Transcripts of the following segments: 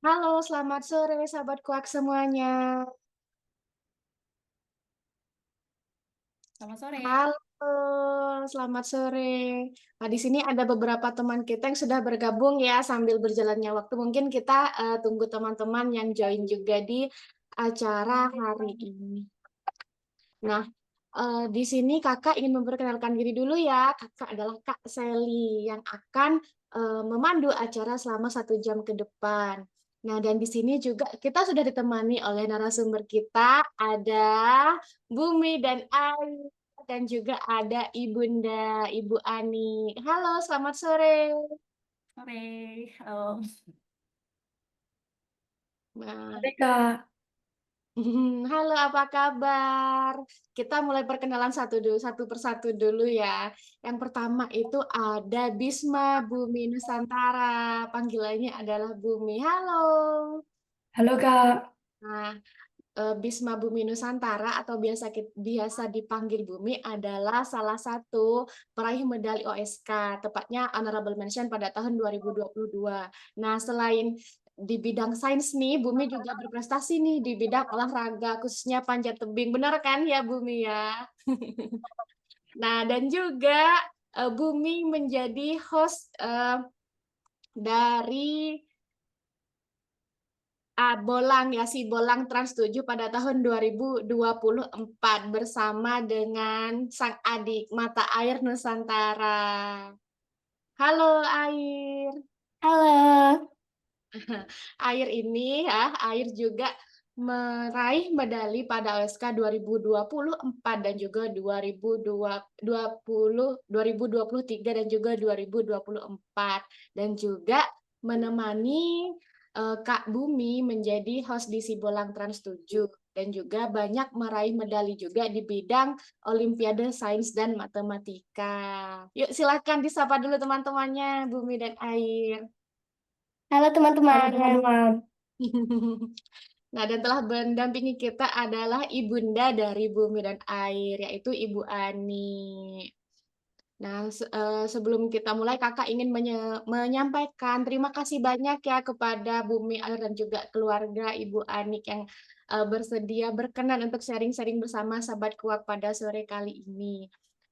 Halo, selamat sore sahabat kuak semuanya. Selamat sore. Halo, selamat sore. Nah, di sini ada beberapa teman kita yang sudah bergabung ya sambil berjalannya waktu. Mungkin kita tunggu teman-teman yang join juga di acara hari ini. Nah, di sini kakak ingin memperkenalkan diri dulu ya. Kakak adalah Kak Sally yang akan memandu acara selama 1 jam ke depan. Nah, dan di sini juga kita sudah ditemani oleh narasumber kita, ada Bumi dan Ayu, dan juga ada Ibunda, Ibu Ani. Halo, selamat sore. Sore. Halo. Nah, Sore, Kak. halo, apa kabar? Kita mulai perkenalan satu persatu dulu ya. Yang pertama itu ada Bisma Bumi Nusantara. Panggilannya adalah Bumi. Halo. Halo, Kak. Nah, Bisma Bumi Nusantara atau biasa dipanggil Bumi adalah salah satu peraih medali OSK, tepatnya honorable mention pada tahun 2022. Nah, selain di bidang sains nih, Bumi juga berprestasi nih di bidang olahraga, khususnya panjat tebing. Benar kan ya, Bumi ya? Nah, dan juga Bumi menjadi host dari Bolang ya, si Bolang Trans 7 pada tahun 2024 bersama dengan sang adik Mata Air Nusantara. Halo Air. Halo. Air ini ya, Air juga meraih medali pada OSK 2024 dan juga 2023 dan juga 2024 dan juga menemani Kak Bumi menjadi host di Sibolang Trans 7 dan juga banyak meraih medali juga di bidang Olimpiade Sains dan Matematika. Yuk silakan disapa dulu teman-temannya Bumi dan Air. Halo, teman-teman. Halo, teman-teman. Nah, dan telah mendampingi kita adalah ibunda dari Bumi dan Air, yaitu Ibu Ani. Nah, sebelum kita mulai, Kakak ingin menyampaikan terima kasih banyak ya kepada Bumi Air dan juga keluarga Ibu Anik yang bersedia berkenan untuk sharing-sharing bersama sahabat kuak pada sore kali ini.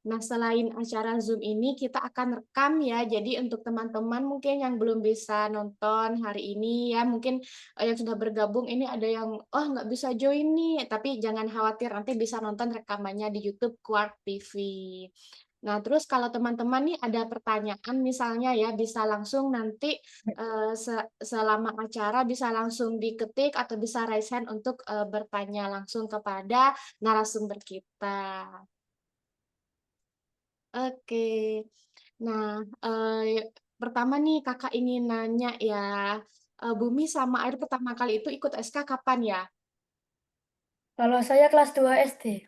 Nah, selain acara Zoom ini, kita akan rekam ya. Jadi untuk teman-teman mungkin yang belum bisa nonton hari ini ya, mungkin yang sudah bergabung ini ada yang, oh nggak bisa join nih, tapi jangan khawatir, nanti bisa nonton rekamannya di YouTube Kuak TV. Nah, terus kalau teman-teman nih ada pertanyaan misalnya ya bisa langsung nanti selama acara bisa langsung diketik atau bisa raise hand untuk bertanya langsung kepada narasumber kita. Oke. Nah, pertama nih Kakak ingin nanya ya, Bumi sama Air pertama kali itu ikut SK kapan ya? Kalau saya kelas 2 SD.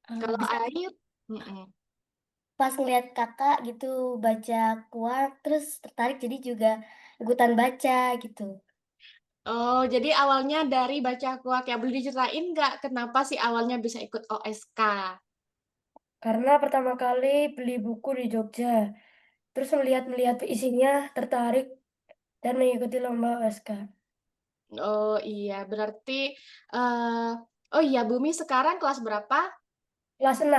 Kalau Bisa Air, mm-mm. pas ngeliat kakak gitu baca kuat, terus tertarik jadi juga ikutan baca gitu. Oh, jadi awalnya dari baca kuak ya. Boleh diceritain nggak kenapa sih awalnya bisa ikut OSK? Karena pertama kali beli buku di Jogja, terus melihat-melihat isinya tertarik dan mengikuti lomba OSK. Oh iya, berarti eh oh iya, Bumi sekarang kelas berapa? Kelas 6,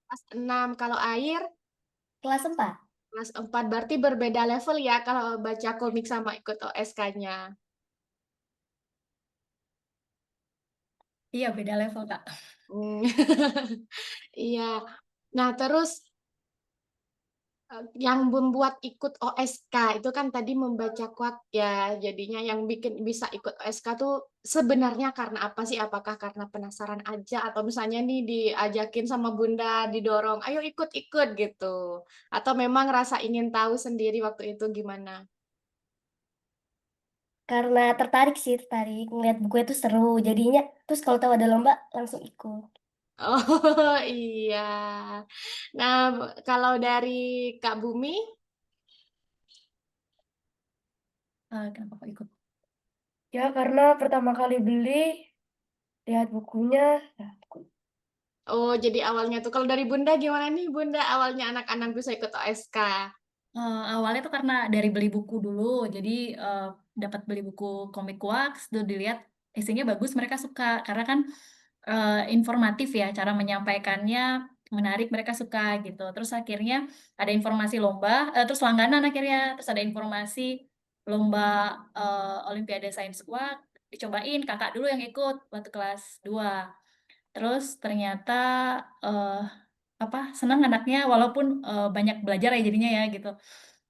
Kelas 6. Kalau Air kelas 4. kelas 4. Berarti berbeda level ya kalau baca komik sama ikut OSK-nya. Iya, beda level, Kak. Hmm. Iya. Nah, terus yang membuat ikut OSK itu kan tadi membaca kuat ya. Jadinya yang bikin bisa ikut OSK tuh sebenarnya karena apa sih? Apakah karena penasaran aja atau misalnya nih diajakin sama Bunda, didorong, ayo ikut-ikut gitu. Atau memang rasa ingin tahu sendiri waktu itu gimana? Karena tertarik sih, tertarik ngeliat buku itu seru. Jadinya terus kalau tahu ada lomba langsung ikut. Oh iya. Nah, kalau dari Kak Bumi, Kenapa kok ikut? Ya karena pertama kali beli, lihat bukunya, ya ikut. oh jadi awalnya tuh kalau dari Bunda gimana nih Bunda awalnya anak-anak bisa ikut OSK? Awalnya tuh karena dari beli buku dulu, jadi, dapat beli buku komik Wax, terus dilihat isinya bagus, mereka suka. Karena kan, informatif ya, cara menyampaikannya menarik, mereka suka gitu. Terus akhirnya ada informasi lomba, terus langganan akhirnya, terus ada informasi lomba, Olimpiade Sains Wax, dicobain, Kakak dulu yang ikut waktu kelas 2. Terus ternyata, eee, senang anaknya walaupun, banyak belajar ya jadinya ya gitu.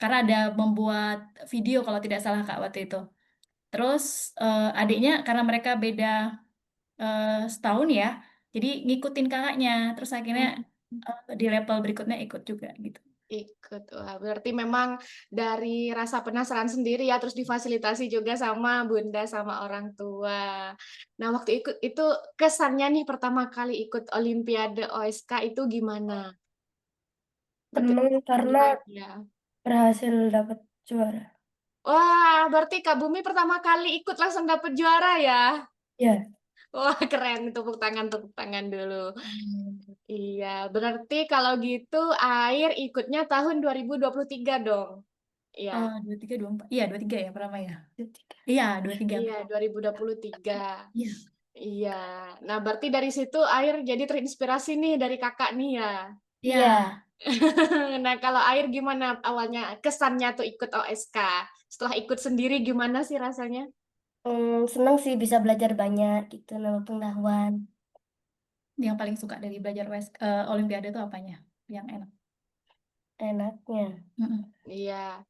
Karena ada membuat video kalau tidak salah Kak waktu itu. Terus, adiknya karena mereka beda, setahun ya, jadi ngikutin kakaknya, terus akhirnya, Mhm. di level berikutnya ikut juga gitu. Ikut, wah berarti memang dari rasa penasaran sendiri ya, terus difasilitasi juga sama bunda, sama orang tua. Nah waktu ikut itu kesannya nih pertama kali ikut Olimpiade OSK itu gimana? Seneng karena Nilai ya. berhasil dapat juara. Wah, berarti Kak Bumi pertama kali ikut langsung dapet juara ya? Iya, Wah keren, tepuk tangan dulu. Iya, berarti kalau gitu Air ikutnya tahun 2023 dong? Iya. 23, 24 iya 23 ya pertama ya? ketiga. Iya 23. Iya, 2023. Iya. Iya. Nah, berarti dari situ Air jadi terinspirasi nih dari Kakak nih ya? Iya. Iya, Nah, kalau Air gimana awalnya kesannya tuh ikut OSK? Setelah ikut sendiri gimana sih rasanya? seneng sih bisa belajar banyak gitu, nambah pengetahuan. Yang paling suka dari belajar Olimpiade itu apanya? Yang enak? Enaknya. Mhm. Iya.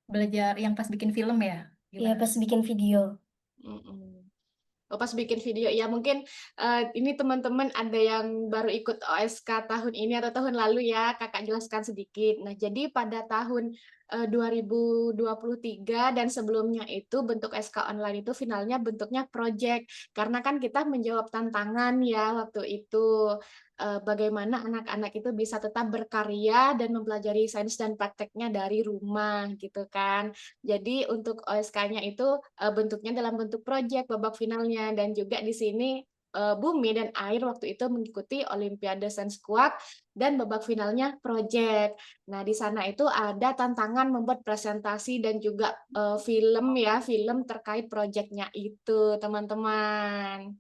Belajar yang pas bikin film ya? Iya, Gimana? pas bikin video. Mhm. Oh, pas bikin video, ya mungkin, ini teman-teman ada yang baru ikut OSK tahun ini atau tahun lalu ya, Kakak jelaskan sedikit. Nah, jadi pada tahun, 2023 dan sebelumnya itu bentuk SK online itu finalnya bentuknya project. Karena kan kita menjawab tantangan ya waktu itu, bagaimana anak-anak itu bisa tetap berkarya dan mempelajari sains dan prakteknya dari rumah gitu kan. Jadi untuk OSK-nya itu, bentuknya dalam bentuk project babak finalnya dan juga di sini, Bumi dan Air waktu itu mengikuti Olimpiade Sains Kuak dan babak finalnya project. Nah, di sana itu ada tantangan membuat presentasi dan juga, film ya, film terkait project-nya itu, teman-teman.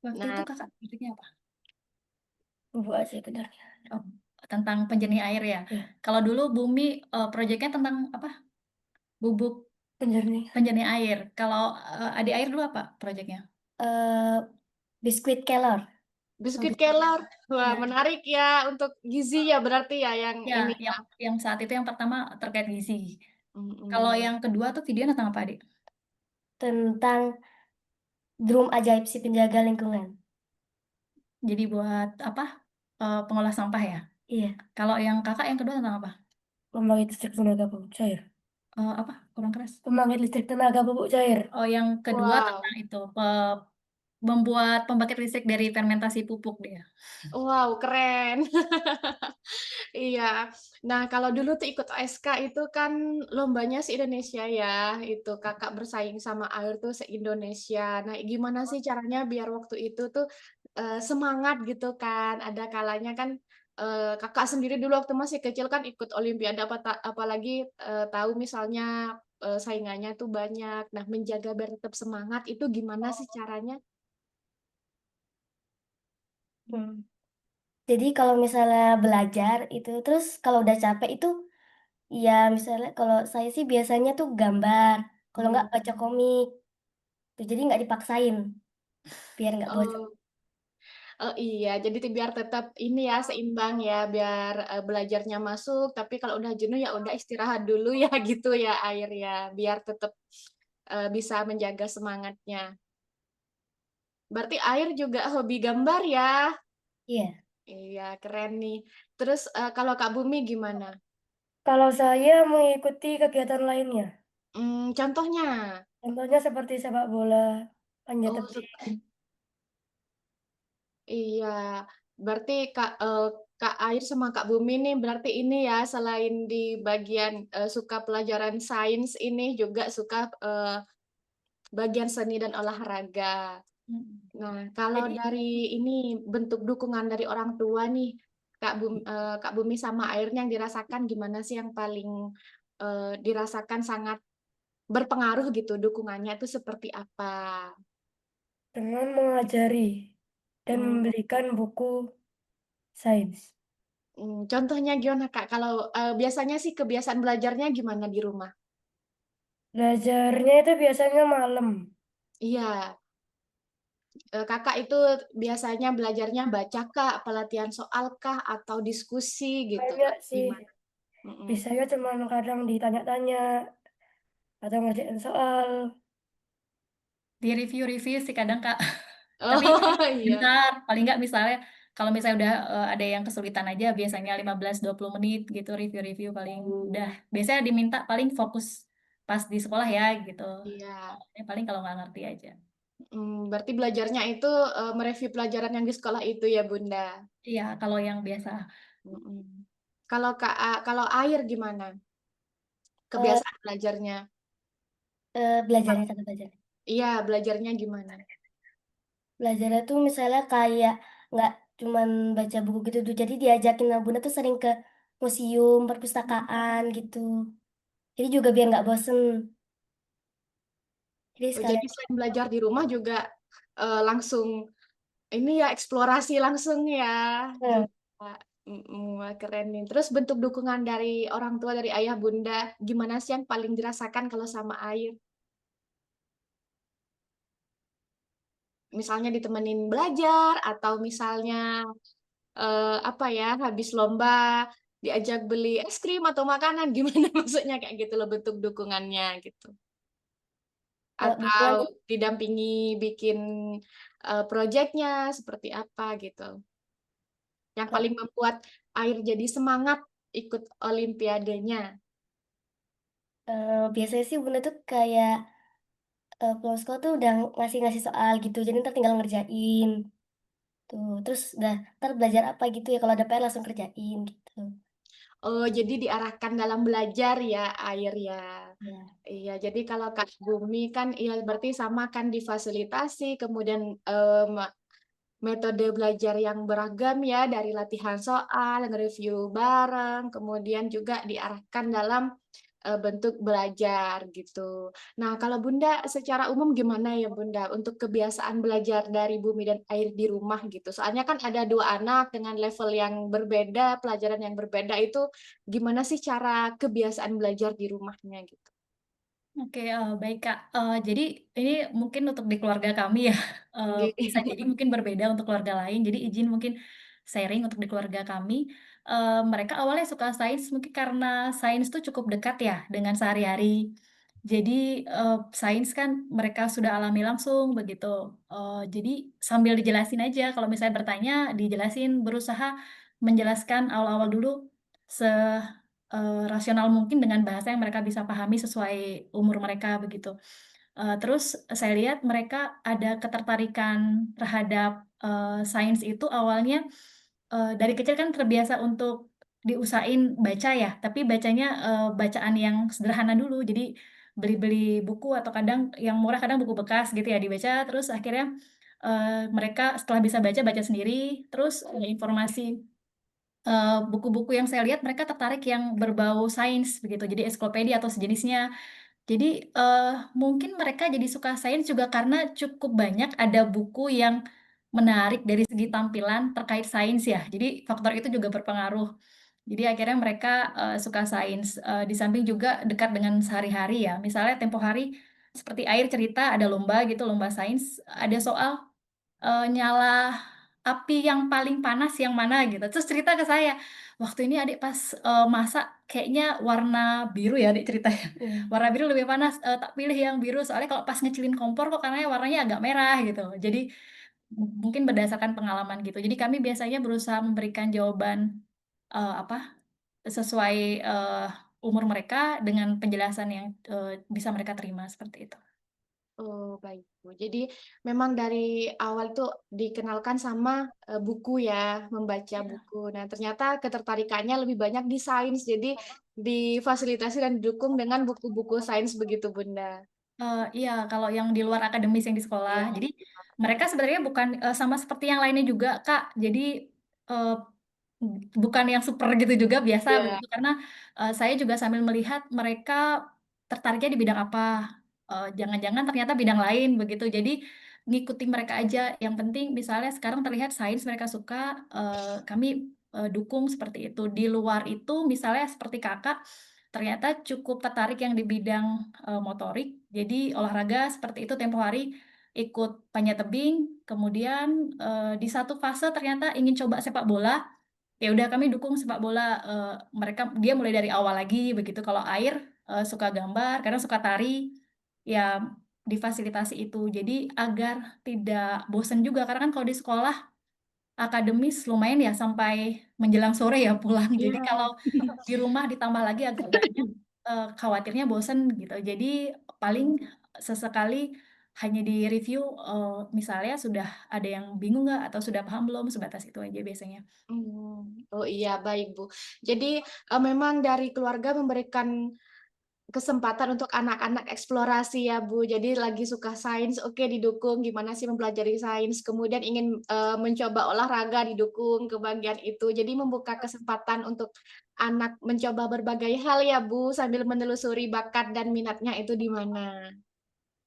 Waktu itu Nah, Kakak projeknya apa? Buat sebenarnya. Oh, tentang penjernih air ya? Ya, Kalau dulu Bumi, projeknya tentang apa? Bubuk penjernih. penjernih air. Kalau, adik air dulu apa projeknya? Eh, biskuit kelor. Oh, biskuit biskuit Keller, wah ya. menarik ya untuk gizi ya berarti ya yang Ya, ini ya? yang saat itu yang pertama terkait gizi. Kalau Mhm. yang kedua tuh video tentang apa, Adik? Tentang drum ajaib si penjaga lingkungan. Jadi buat apa, pengolah sampah ya? Iya, Kalau yang Kakak yang kedua tentang apa? pembangkit listrik tenaga pupuk cair. Apa? Kurang keras. Pembangkit listrik tenaga pupuk cair. Oh, yang kedua Wow. tentang itu, membuat pembangkit listrik dari fermentasi pupuk dia. Wow, keren. Iya. Nah, kalau dulu tuh ikut OSK itu kan lombanya se-Indonesia ya, itu Kakak bersaing sama Air tuh se-Indonesia. Nah, gimana sih caranya biar waktu itu tuh, semangat gitu kan? Ada kalanya kan, Kakak sendiri dulu waktu masih kecil kan ikut olimpiade apalagi, tahu misalnya, saingannya tuh banyak. Nah, menjaga biar tetap semangat itu gimana sih caranya? Hmm. Jadi kalau misalnya belajar itu, terus kalau udah capek itu, ya misalnya kalau saya sih biasanya tuh gambar, kalau nggak baca Mmm, komik. Tuh, jadi nggak dipaksain, biar nggak bosan. oh. Oh iya, jadi biar tetap ini ya, seimbang ya, biar, belajarnya masuk, tapi kalau udah jenuh, ya udah istirahat dulu ya, gitu ya, Air ya, biar tetap, bisa menjaga semangatnya. Berarti Air juga hobi gambar ya? Iya. Iya, keren nih. Terus, kalau Kak Bumi gimana? Kalau saya mengikuti kegiatan lainnya, Contohnya? contohnya seperti sepak bola, panjat Oh, tebing. iya, berarti Kak Air sama Kak Bumi nih berarti ini ya, selain di bagian, suka pelajaran sains ini juga suka, bagian seni dan olahraga. Mhm. Nah, kalau Jadi dari ini bentuk dukungan dari orang tua nih, Kak Bumi sama airnya yang dirasakan gimana sih yang paling dirasakan sangat berpengaruh gitu, dukungannya itu seperti apa? Dengan mengajari dan Hmm, memberikan buku sains. contohnya gimana Kak? Kalau biasanya sih kebiasaan belajarnya gimana di rumah? Belajarnya itu biasanya malam. Iya, Kakak itu biasanya belajarnya baca kah, pelatihan soal kah, atau diskusi gitu? Banyak sih. Gimana? Mm-mm. Bisanya cuma kadang ditanya-tanya atau ngerjain soal. Di review-review sih kadang Kak. Tapi Oh iya, bentar, paling nggak misalnya kalau misalnya udah ada yang kesulitan aja biasanya 15-20 menit gitu review-review paling udah. Biasanya diminta paling fokus pas di sekolah ya gitu. iya. Paling kalau nggak ngerti aja. Berarti belajarnya itu mereview pelajaran yang di sekolah itu ya Bunda. Iya, kalau yang biasa. Mm-mm. Kalau air gimana? Eh, Kebiasaan belajarnya? belajarnya cara belajar. Iya, belajarnya gimana? Belajarnya tuh misalnya kayak nggak cuman baca buku gitu tuh. Jadi diajakin sama Bunda tuh sering ke museum, perpustakaan gitu. Jadi juga biar nggak bosen. Jadi Oh, jadi sekalian. selain belajar di rumah juga langsung ini ya eksplorasi langsung ya Nah, juga. Wah, keren nih. Terus bentuk dukungan dari orang tua, dari ayah bunda, gimana sih yang paling dirasakan kalau sama air? Misalnya ditemenin belajar atau misalnya apa ya, habis lomba diajak beli es krim atau makanan, gimana maksudnya kayak gitu loh bentuk dukungannya gitu. kalau Atau dukungan tuh didampingi bikin proyeknya seperti apa gitu. Yang kalau, paling membuat air jadi semangat ikut olimpiadenya. biasanya sih Bunda tuh kayak pulang sekolah tuh udah ngasih-ngasih soal gitu. Jadi ntar tinggal ngerjain. Tuh, terus udah ntar belajar apa gitu ya kalau ada PR langsung kerjain gitu. Oh, jadi diarahkan dalam belajar ya air ya. Ya. Iya, jadi kalau Kak Bumi kan iya berarti sama kan difasilitasi, kemudian metode belajar yang beragam ya dari latihan soal, nge-review bareng, kemudian juga diarahkan dalam bentuk belajar gitu. Nah, kalau Bunda secara umum gimana ya Bunda untuk kebiasaan belajar dari bumi dan air di rumah gitu? Soalnya kan ada dua anak dengan level yang berbeda, pelajaran yang berbeda itu gimana sih cara kebiasaan belajar di rumahnya gitu? Oke, baik Kak. Jadi ini mungkin untuk di keluarga kami ya, bisa jadi mungkin berbeda untuk keluarga lain. Jadi izin mungkin sharing untuk di keluarga kami. Mereka awalnya suka sains mungkin karena sains tuh cukup dekat ya dengan sehari-hari. Jadi sains kan mereka sudah alami langsung begitu. Jadi sambil dijelasin aja, kalau misalnya bertanya dijelasin, berusaha menjelaskan awal-awal dulu rasional mungkin dengan bahasa yang mereka bisa pahami sesuai umur mereka begitu. Terus saya lihat mereka ada ketertarikan terhadap, sains itu awalnya, dari kecil kan terbiasa untuk diusahain baca ya, tapi bacanya, bacaan yang sederhana dulu. Jadi beli-beli buku atau kadang yang murah, kadang buku bekas gitu ya dibaca, terus akhirnya, mereka setelah bisa baca, baca sendiri, terus informasi buku-buku yang saya lihat mereka tertarik yang berbau sains begitu, jadi ensiklopedia atau sejenisnya. Jadi, mungkin mereka jadi suka sains juga karena cukup banyak ada buku yang menarik dari segi tampilan terkait sains ya, jadi faktor itu juga berpengaruh. Jadi akhirnya mereka, suka sains, di samping juga dekat dengan sehari-hari ya, misalnya tempo hari seperti air cerita ada lomba gitu, lomba sains, ada soal nyala api yang paling panas yang mana gitu, terus cerita ke saya, "Waktu ini adik pas, masak kayaknya warna biru ya," adik ceritanya, Hmm. "warna biru lebih panas, tak pilih yang biru soalnya kalau pas ngecilin kompor kok karena warnanya agak merah," gitu. Jadi mungkin berdasarkan pengalaman gitu. Jadi kami biasanya berusaha memberikan jawaban, apa, sesuai, umur mereka dengan penjelasan yang, bisa mereka terima, seperti itu. Oh, baik, Bu. Jadi memang dari awal tuh dikenalkan sama buku ya, membaca Iya. buku. Nah, ternyata ketertarikannya lebih banyak di sains. Jadi difasilitasi dan didukung dengan buku-buku sains begitu, Bunda. Iya, kalau yang di luar akademis yang di sekolah. Iya. Jadi mereka sebenarnya bukan, sama seperti yang lainnya juga, Kak. Jadi, eee, bukan yang super gitu juga, biasa Iya. begitu, karena saya juga sambil melihat mereka tertariknya di bidang apa, jangan-jangan ternyata bidang lain begitu. Jadi ngikuti mereka aja, yang penting misalnya sekarang terlihat sains mereka suka, kami dukung seperti itu. Di luar itu misalnya seperti Kakak, ternyata cukup tertarik yang di bidang motorik, jadi olahraga seperti itu tempo hari ikut panjat tebing, kemudian di satu fase ternyata ingin coba sepak bola. Ya udah kami dukung sepak bola, dia mulai dari awal lagi begitu. Kalau air, suka gambar, kadang suka tari, ya difasilitasi itu. Jadi agar tidak bosen juga, karena kan kalau di sekolah akademis lumayan ya sampai menjelang sore ya pulang. Jadi Iya. kalau di rumah ditambah lagi agak banyak, khawatirnya bosen gitu. Jadi paling sesekali hanya di-review, misalnya sudah ada yang bingung nggak atau sudah paham belum, sebatas itu aja biasanya. Oh iya, baik, Bu. Jadi, memang dari keluarga memberikan kesempatan untuk anak-anak eksplorasi ya, Bu. Jadi lagi suka sains, oke didukung, gimana sih mempelajari sains, kemudian ingin, mencoba olahraga, didukung ke bagian itu. Jadi membuka kesempatan untuk anak mencoba berbagai hal ya, Bu, sambil menelusuri bakat dan minatnya itu di mana.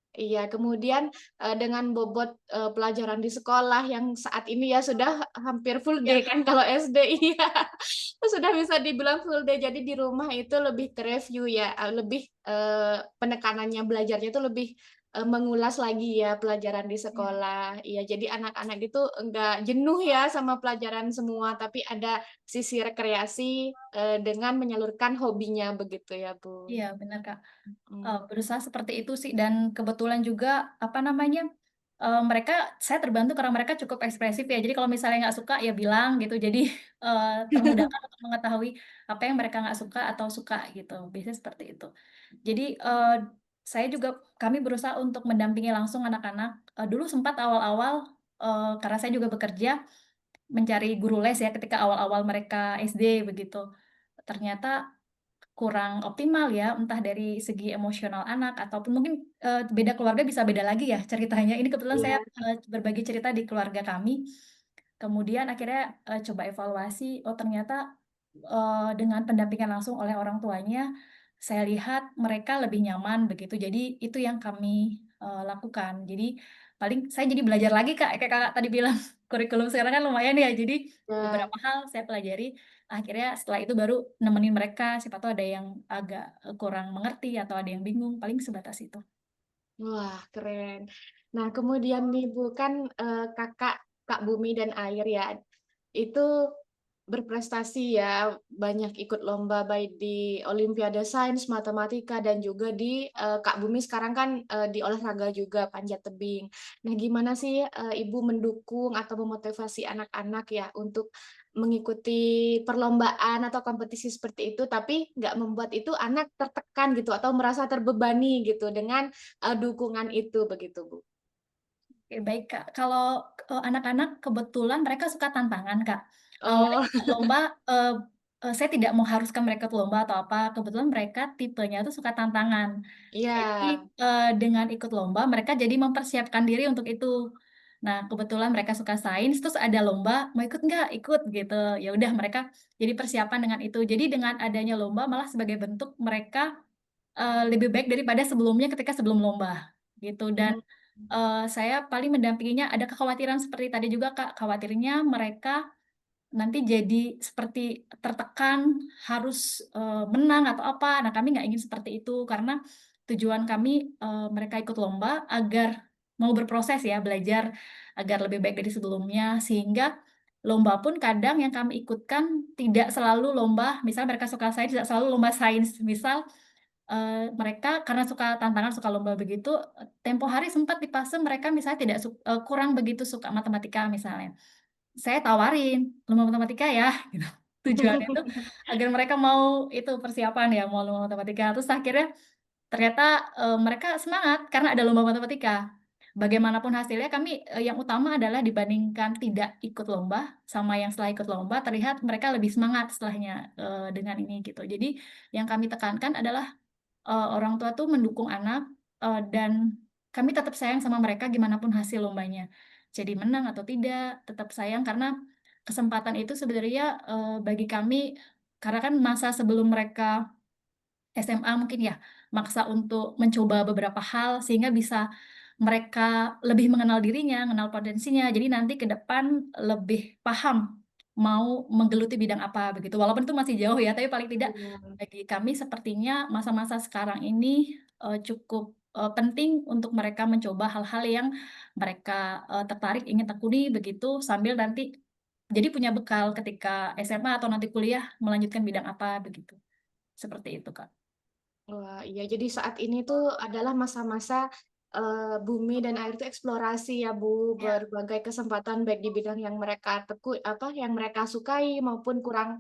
Iya, kemudian, dengan bobot, pelajaran di sekolah yang saat ini ya sudah hampir full Ya, day kan kalau SD iya, sudah bisa dibilang full day. Jadi di rumah itu lebih ke review ya, lebih, penekanannya belajarnya itu lebih, mengulas lagi ya pelajaran di iya. sekolah. Iya, jadi anak-anak itu enggak jenuh ya sama pelajaran semua, tapi ada sisi rekreasi, dengan menyalurkan hobinya begitu ya, Bu? Iya, benar, Kak. Mhm. Berusaha seperti itu sih, dan kebetulan juga, apa namanya, saya terbantu karena mereka cukup ekspresif ya. Jadi kalau misalnya nggak suka, ya bilang gitu. Jadi, termudahkan untuk mengetahui apa yang mereka nggak suka atau suka gitu, biasanya seperti itu. Jadi, kami berusaha untuk mendampingi langsung anak-anak, dulu sempat awal-awal, karena saya juga bekerja, mencari guru les ya ketika awal-awal mereka SD begitu. Ternyata kurang optimal ya, entah dari segi emosional anak ataupun mungkin, beda keluarga bisa beda lagi ya ceritanya. Ini kebetulan saya, Iya. berbagi cerita di keluarga kami, kemudian akhirnya, coba evaluasi, oh ternyata, dengan pendampingan langsung oleh orang tuanya, saya lihat mereka lebih nyaman begitu. Jadi itu yang kami, lakukan. Jadi paling saya jadi belajar lagi Kak, kayak Kakak tadi bilang, kurikulum sekarang kan lumayan ya, jadi Ya. beberapa hal saya pelajari. Akhirnya setelah itu baru nemenin mereka, siapa tahu ada yang agak, kurang mengerti atau ada yang bingung, paling sebatas itu. Wah, keren. Nah, kemudian nih, Bu, kan, Kakak, Kak Bumi dan Air ya, itu berprestasi ya, banyak ikut lomba baik di olimpiade sains, matematika, dan juga di, Kak Bumi sekarang kan, di olahraga juga, panjat tebing. Nah, gimana sih, Ibu mendukung atau memotivasi anak-anak ya untuk mengikuti perlombaan atau kompetisi seperti itu, tapi nggak membuat itu anak tertekan gitu atau merasa terbebani gitu dengan, dukungan itu, begitu, Bu? Oke, baik, Kak. Kalau, anak-anak kebetulan mereka suka tantangan, Kak. Awalnya Oh, ikut lomba, eee eee, saya tidak mengharuskan mereka ikut lomba atau apa, kebetulan mereka tipenya tuh suka tantangan. Jadi, iya. dengan ikut lomba mereka jadi mempersiapkan diri untuk itu. Nah, kebetulan mereka suka sains, terus ada lomba, "Mau ikut nggak?" "Ikut," gitu. Ya udah mereka jadi persiapan dengan itu. Jadi dengan adanya lomba malah sebagai bentuk mereka lebih baik daripada sebelumnya ketika sebelum lomba, gitu. Dan, Mmm, saya paling mendampinginya ada kekhawatiran seperti tadi juga, Kak, khawatirnya mereka nanti jadi seperti tertekan harus, menang atau apa. Nah, kami nggak ingin seperti itu, karena tujuan kami, mereka ikut lomba agar mau berproses ya, belajar agar lebih baik dari sebelumnya, sehingga lomba pun kadang yang kami ikutkan tidak selalu lomba misal mereka suka sains, tidak selalu lomba sains. Misal mereka karena suka tantangan, suka lomba begitu, tempo hari sempat di fase mereka misalnya kurang begitu suka matematika misalnya. Saya tawarin, "Lomba matematika ya," gitu. Tujuannya itu agar mereka mau itu persiapan ya, mau lomba matematika. Terus akhirnya ternyata, mereka semangat karena ada lomba matematika. Bagaimanapun hasilnya kami, yang utama adalah dibandingkan tidak ikut lomba, sama yang setelah ikut lomba terlihat mereka lebih semangat setelahnya, dengan ini gitu. Jadi yang kami tekankan adalah orang tua tuh mendukung anak, dan kami tetap sayang sama mereka gimana pun hasil lombanya. Jadi menang atau tidak, tetap sayang karena kesempatan itu sebenarnya bagi kami, karena kan masa sebelum mereka SMA mungkin ya, maksa untuk mencoba beberapa hal sehingga bisa mereka lebih mengenal dirinya, mengenal potensinya. Jadi nanti ke depan lebih paham mau menggeluti bidang apa begitu. Walaupun itu masih jauh ya, tapi paling tidak Iya. bagi kami sepertinya masa-masa sekarang ini cukup penting untuk mereka mencoba hal-hal yang mereka tertarik ingin tekuni begitu sambil nanti jadi punya bekal ketika SMA atau nanti kuliah melanjutkan bidang apa begitu. Seperti itu, Kak. Wah, iya. Jadi saat ini tuh adalah masa-masa bumi dan air itu eksplorasi ya, Bu. Ya. Berbagai kesempatan baik di bidang yang mereka yang mereka sukai maupun kurang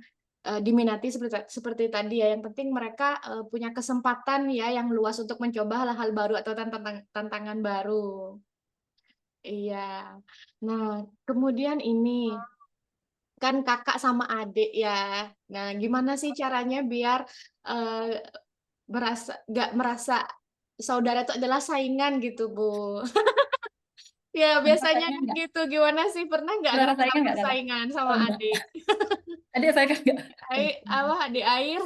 diminati seperti tadi ya. Yang penting mereka punya kesempatan ya yang luas untuk mencoba hal-hal baru atau tantangan baru. Iya. Nah, kemudian ini kan kakak sama adik ya. Nah, gimana sih caranya biar eh, nggak merasa saudara itu adalah saingan gitu, Bu? Ya, Kenapa biasanya saingan kan nggak? gitu. Gimana sih? Pernah nggak Pernah ngerasa saingan nggak, Kakak? persaingan Oh, sama enggak. adik? Adik saingan nggak? Apa adik air?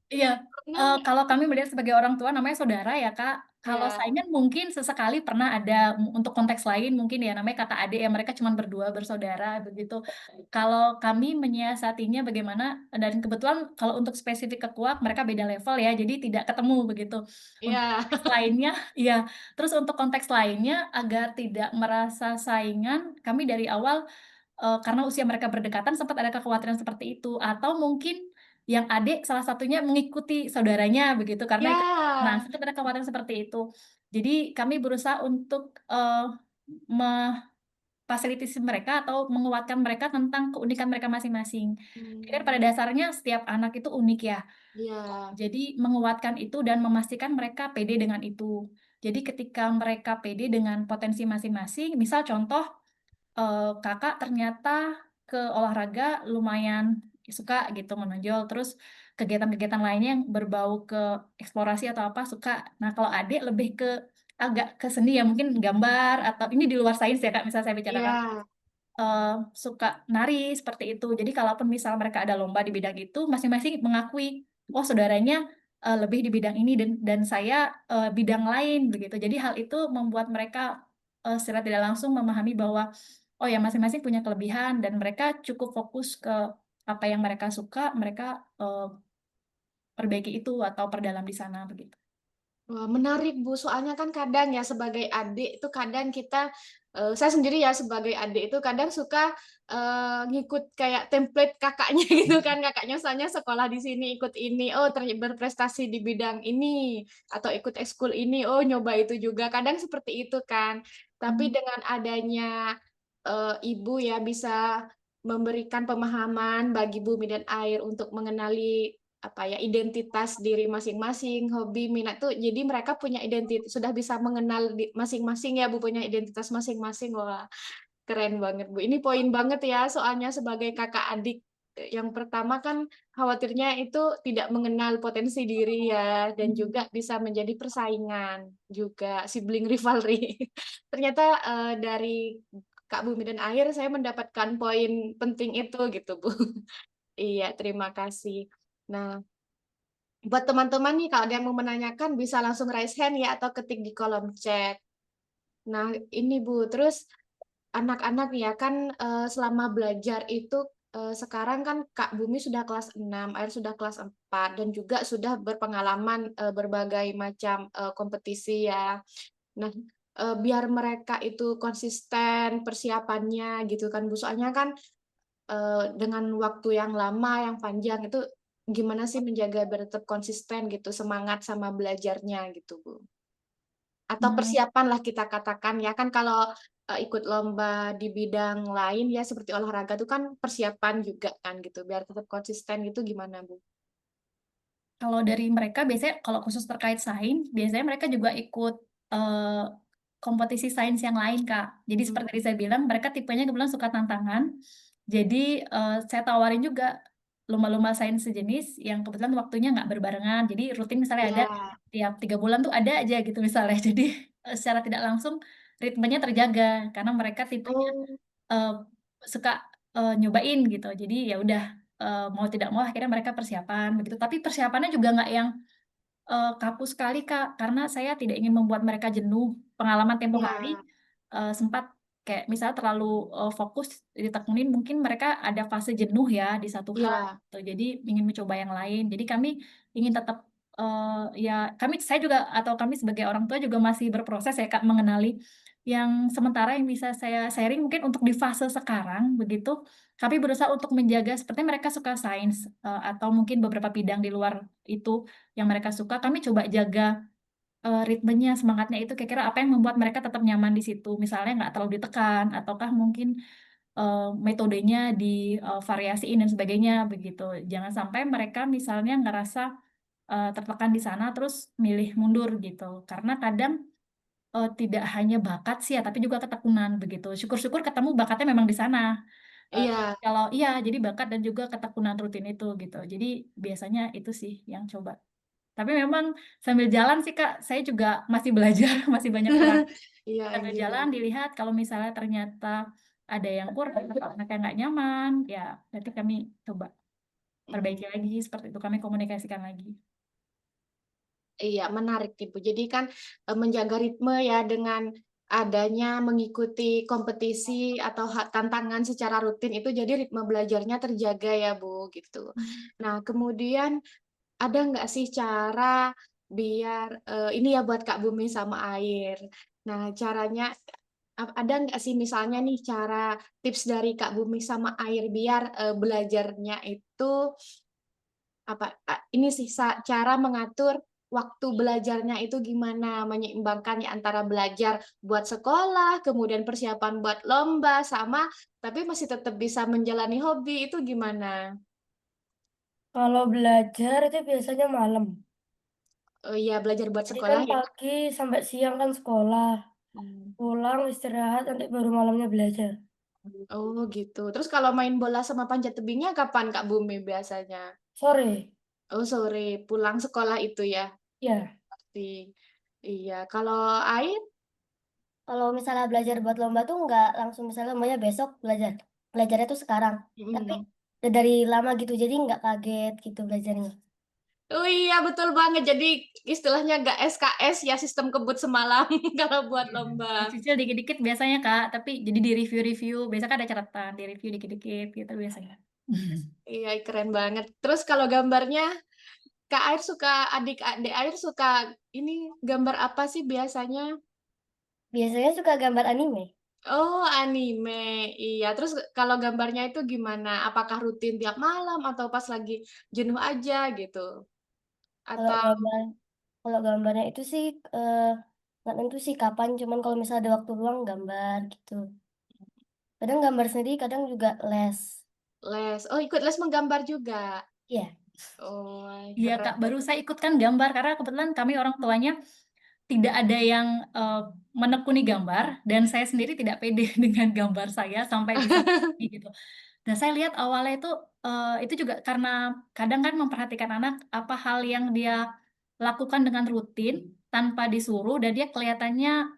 Iya, Pernah nggak? kalau kami melihat sebagai orang tua namanya saudara ya, Kak. Kalau Ya, saingan mungkin sesekali pernah ada untuk konteks lain mungkin ya namanya kakak adik ya mereka cuma berdua bersaudara begitu. Kalau kami menyiasatinya bagaimana dan kebetulan kalau untuk spesifik ke kuak mereka beda level ya, jadi tidak ketemu begitu. Untuk ya, konteks lainnya iya, terus untuk konteks lainnya agar tidak merasa saingan, kami dari awal karena usia mereka berdekatan sempat ada kekhawatiran seperti itu atau mungkin yang adik salah satunya mengikuti saudaranya begitu karena ikut nah ya. sempat ada kekhawatiran seperti itu. Jadi kami berusaha untuk, memfasilitasi mereka atau menguatkan mereka tentang keunikan mereka masing-masing. Jadi kan pada Hmm, dasarnya setiap anak itu unik ya. ya, Jadi menguatkan itu dan memastikan mereka pede dengan itu. Jadi ketika mereka pede dengan potensi masing-masing, misal contoh Kakak ternyata ke olahraga lumayan suka gitu, menonjol, terus kegiatan-kegiatan lainnya yang berbau ke eksplorasi atau apa suka. Nah, kalau adik lebih ke agak ke seni ya, mungkin gambar atau ini di luar sains ya, Kak, misal saya bicarakan, ya. suka nari seperti itu. Jadi kalaupun misal mereka ada lomba di bidang itu, masing-masing mengakui, "Oh, saudaranya, lebih di bidang ini dan saya, bidang lain," begitu. Jadi hal itu membuat mereka, secara tidak langsung memahami bahwa, oh ya masing-masing punya kelebihan dan mereka cukup fokus ke apa yang mereka suka, mereka, perbaiki itu atau perdalam di sana, begitu. Wah, menarik, Bu. Soalnya kan kadang ya sebagai adik itu kadang kita, saya sendiri ya sebagai adik itu kadang suka ngikut kayak template kakaknya gitu kan. Kakaknya misalnya sekolah di sini ikut ini, oh berprestasi di bidang ini, atau ikut ekskul ini, oh nyoba itu juga. Kadang seperti itu kan. Tapi Mmm. dengan adanya ibu ya bisa memberikan pemahaman bagi bumi dan air untuk mengenali apa ya identitas diri masing-masing, hobi, minat tuh jadi mereka punya sudah bisa mengenal masing-masing ya Bu punya identitas masing-masing. Wah, keren banget Bu. Ini poin banget ya soalnya sebagai kakak adik yang pertama kan khawatirnya itu tidak mengenal potensi diri ya dan juga bisa menjadi persaingan juga sibling rivalry. Ternyata dari Kak Bumi dan Air saya mendapatkan poin penting itu gitu Bu. Iya, terima kasih. Nah, buat teman-teman nih kalau ada yang mau menanyakan bisa langsung raise hand ya atau ketik di kolom chat. Nah, ini Bu, terus anak-anak ya kan selama belajar itu sekarang kan Kak Bumi sudah kelas 6, Air sudah kelas 4 dan juga sudah berpengalaman berbagai macam kompetisi ya. Nah, biar mereka itu konsisten persiapannya gitu kan Bu. Soalnya kan dengan waktu yang lama, yang panjang, itu gimana sih menjaga biar tetap konsisten gitu, semangat sama belajarnya gitu, Bu? Atau Mmm. persiapan lah kita katakan ya, kan kalau, ikut lomba di bidang lain ya seperti olahraga itu kan persiapan juga kan gitu, biar tetap konsisten gitu gimana, Bu? Kalau dari mereka biasanya kalau khusus terkait sains, biasanya mereka juga ikut, eee, kompetisi sains yang lain, Kak. Jadi seperti Mmm, tadi saya bilang, mereka tipenya kebetulan suka tantangan. Jadi, saya tawarin juga lomba-lomba sains sejenis yang kebetulan waktunya nggak berbarengan. Jadi rutin misalnya ada ya. tiap 3 bulan tuh ada aja gitu misalnya. Jadi, secara tidak langsung ritmenya terjaga karena mereka tipenya, Oh, eee, suka nyobain gitu. Jadi ya udah, mau tidak mau akhirnya mereka persiapan begitu. Tapi persiapannya juga nggak yang kaku sekali, Kak, karena saya tidak ingin membuat mereka jenuh. Pengalaman tempo hari, Iya, sempat kayak misalnya terlalu, fokus ditekunin, mungkin mereka ada fase jenuh ya di satu hal iya, gitu, jadi ingin mencoba yang lain. Jadi kami ingin tetap, ya saya juga atau kami sebagai orang tua juga masih berproses ya, Kak, mengenali yang sementara yang bisa saya sharing mungkin untuk di fase sekarang begitu, kami berusaha untuk menjaga sepertinya mereka suka sains, atau mungkin beberapa bidang di luar itu yang mereka suka, kami coba jaga, ritmenya, semangatnya itu kira-kira apa yang membuat mereka tetap nyaman di situ. Misalnya nggak terlalu ditekan ataukah mungkin, metodenya variasiin dan sebagainya begitu. Jangan sampai mereka misalnya ngerasa, tertekan di sana terus milih mundur gitu. Karena kadang, tidak hanya bakat sih ya, tapi juga ketekunan begitu. Syukur-syukur ketemu bakatnya memang di sana, iya. kalau iya, jadi bakat dan juga ketekunan rutin itu gitu. Jadi biasanya itu sih yang coba. Tapi memang sambil jalan sih, Kak, saya juga masih belajar, masih banyak peran. Iya, Sambil jalan gimana? dilihat kalau misalnya ternyata ada yang kurang atau anaknya nggak nyaman, ya berarti kami coba perbaiki Mhm. lagi, seperti itu, kami komunikasikan lagi. Iya, menarik Ibu. Jadi kan, menjaga ritme ya dengan adanya mengikuti kompetisi atau tantangan secara rutin itu jadi ritme belajarnya terjaga ya, Bu, gitu. Mmm. Nah, kemudian ada nggak sih cara biar, ini ya buat Kak Bumi sama Air. Nah, caranya ada nggak sih misalnya nih cara tips dari Kak Bumi sama Air biar, belajarnya itu apa, ini sih cara mengatur waktu belajarnya itu gimana, menyeimbangkan ya antara belajar buat sekolah, kemudian persiapan buat lomba, sama tapi masih tetap bisa menjalani hobi, itu gimana? Kalau belajar itu biasanya malam. Oh iya, belajar buat Jadi kan sekolah ya? pagi sampai siang kan sekolah, Mmm. pulang istirahat nanti baru malamnya belajar. Oh gitu. Terus kalau main bola sama panjat tebingnya kapan Kak Bumi biasanya? Sore, Oh sore, pulang sekolah itu ya, ya. pasti. Iya, kalau Air? Kalau misalnya belajar buat lomba tuh nggak langsung misalnya lombanya besok belajar. Belajarnya tuh sekarang. Tapi Mhm. udah dari lama gitu, jadi nggak kaget gitu belajarnya. Oh iya, betul banget. Jadi istilahnya nggak SKS ya, sistem kebut semalam kalau buat Iya. lomba. Dicicil dikit-dikit biasanya, Kak, tapi jadi di-review-review, biasanya kan ada catatan, di-review dikit-dikit gitu biasanya. Iya, keren banget. Terus kalau gambarnya, Kak Air suka adik Air suka ini gambar apa sih biasanya? Biasanya suka gambar anime. Oh, anime. Iya, terus kalau gambarnya itu gimana? Apakah rutin tiap malam atau pas lagi jenuh aja gitu? Kalau Atau gambar kalau gambarnya itu sih nggak tentu sih kapan, cuman kalau misalnya ada waktu luang gambar gitu. Kadang gambar sendiri, kadang juga les. les? Oh, ikut les menggambar juga? Iya. Oh, Iya, keren. Kak, baru saya ikut kan gambar karena kebetulan kami orang tuanya tidak ada yang, menekuni gambar dan saya sendiri tidak pede dengan gambar saya sampai bisa begini gitu. Dan saya lihat awalnya itu juga karena kadang kan memperhatikan anak apa hal yang dia lakukan dengan rutin tanpa disuruh dan dia kelihatannya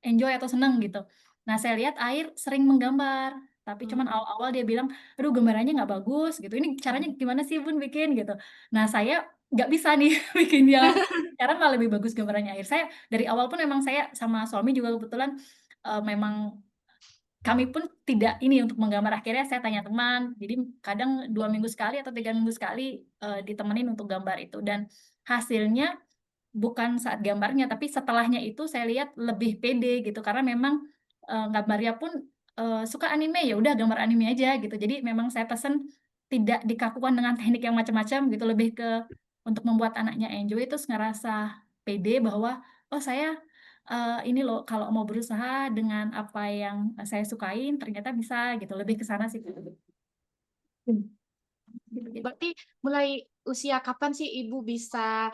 enjoy atau seneng gitu. Nah, saya lihat Air sering menggambar, tapi cuman Mmm. awal-awal dia bilang, "Aduh gambarannya nggak bagus," gitu, "ini caranya gimana sih Bun bikin?" Gitu. Nah, saya nggak bisa nih bikinnya, sekarang malah lebih bagus gambarannya Air. Saya dari awal pun memang saya sama suami juga kebetulan, memang kami pun tidak ini untuk menggambar, akhirnya saya tanya teman, jadi kadang 2 minggu sekali atau 3 minggu sekali, ditemenin untuk gambar itu dan hasilnya bukan saat gambarnya, tapi setelahnya itu saya lihat lebih pede gitu, karena memang, gambarnya pun, suka anime, ya udah gambar anime aja gitu. Jadi memang saya pesen tidak dikakukan dengan teknik yang macam-macam gitu, lebih ke untuk membuat anaknya enjoy, terus ngerasa pede bahwa, "Oh saya, ini loh kalau mau berusaha dengan apa yang, saya sukain ternyata bisa," gitu, lebih ke sana sih, Kak. Gitu. Berarti mulai usia kapan sih Ibu bisa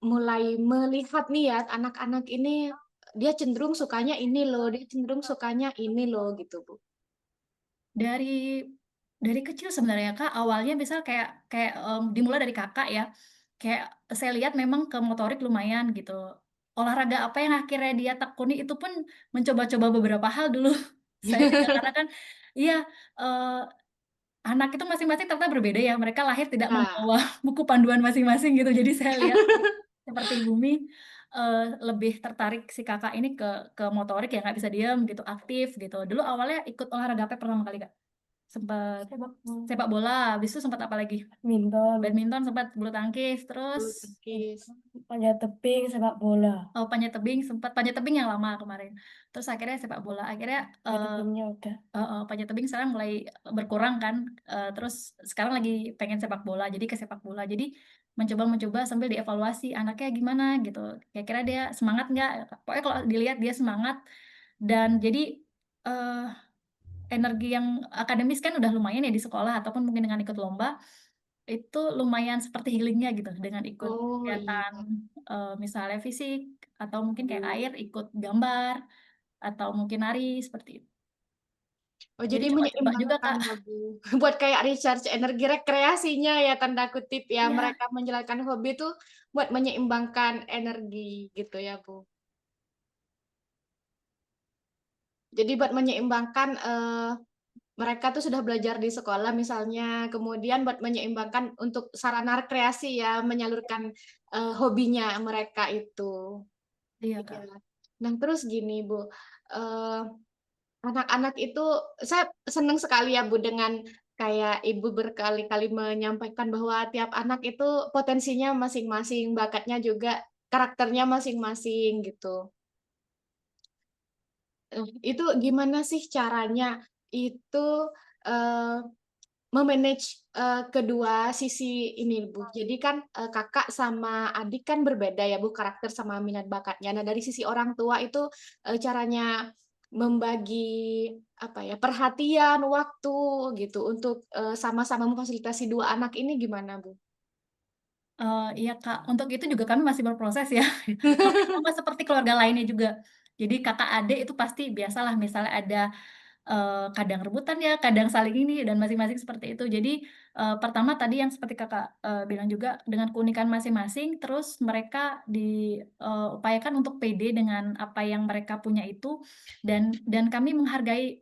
mulai melihat nih ya, anak-anak ini dia cenderung sukanya ini loh, dia cenderung sukanya ini loh, gitu, Bu? Dari dari kecil sebenarnya, Kak, awalnya misal kayak kayak, dimulai dari Kakak ya, kayak saya lihat memang ke motorik lumayan gitu. Olahraga apa yang akhirnya dia tekuni itu pun mencoba-coba beberapa hal dulu. Saya juga karena kan Iya, anak itu masing-masing ternyata berbeda ya, mereka lahir tidak Nah, membawa buku panduan masing-masing gitu. Jadi saya lihat seperti Bumi, lebih tertarik si Kakak ini ke motorik ya, nggak bisa diam gitu, aktif gitu. Dulu awalnya ikut olahraga apa pertama kali, Kak? Sempat Sepak bola, sepak bola, habis itu sempat apa lagi? badminton, Badminton, sempat bulu tangkis, bulu terus tangkis. panjat tebing, sepak bola. panjat tebing, sempat panjat tebing yang lama kemarin. Terus akhirnya sepak bola, akhirnya Panjat tebingnya udah. panjat tebing sekarang mulai berkurang kan, terus sekarang lagi pengen sepak bola, jadi ke sepak bola. Jadi mencoba-mencoba sambil dievaluasi anaknya gimana gitu, kira-kira dia semangat nggak? Pokoknya kalau dilihat dia semangat dan jadi, eee, energi yang akademis kan udah lumayan ya di sekolah ataupun mungkin dengan ikut lomba, itu lumayan seperti healing-nya gitu dengan ikut Oh iya. kegiatan, misalnya fisik atau mungkin kayak air ikut gambar atau mungkin nari seperti itu. Oh, Jadi jadi coba-coba juga, menyeimbangkan Kak. ya, Bu. Buat kayak recharge energi rekreasinya ya, tanda kutip ya, Iya, mereka menjalankan hobi itu buat menyeimbangkan energi gitu ya, Bu. Jadi buat menyeimbangkan, mereka tuh sudah belajar di sekolah misalnya, kemudian buat menyeimbangkan untuk sarana rekreasi ya, menyalurkan, hobinya mereka itu. iya, Iya. Kak. Nah, terus gini, Bu, eee anak-anak itu saya senang sekali ya, Bu, dengan kayak Ibu berkali-kali menyampaikan bahwa tiap anak itu potensinya masing-masing, bakatnya juga karakternya masing-masing gitu. Itu gimana sih caranya itu, eee, me-manage, kedua sisi ini, Bu? Jadi kan, Kakak sama adik kan berbeda ya, Bu, karakter sama minat bakatnya. Nah, dari sisi orang tua itu, caranya membagi, apa ya, perhatian, waktu gitu untuk, sama-sama memfasilitasi 2 anak ini gimana, Bu? Iya, Kak, untuk itu juga kami masih berproses ya. Hampir sama seperti keluarga lainnya juga. Jadi kakak adik itu pasti biasalah misalnya ada kadang rebutan ya, kadang saling ini, dan masing-masing seperti itu. Jadi, pertama tadi yang seperti Kakak, bilang juga dengan keunikan masing-masing, terus mereka upayakan untuk pede dengan apa yang mereka punya itu, dan kami menghargai,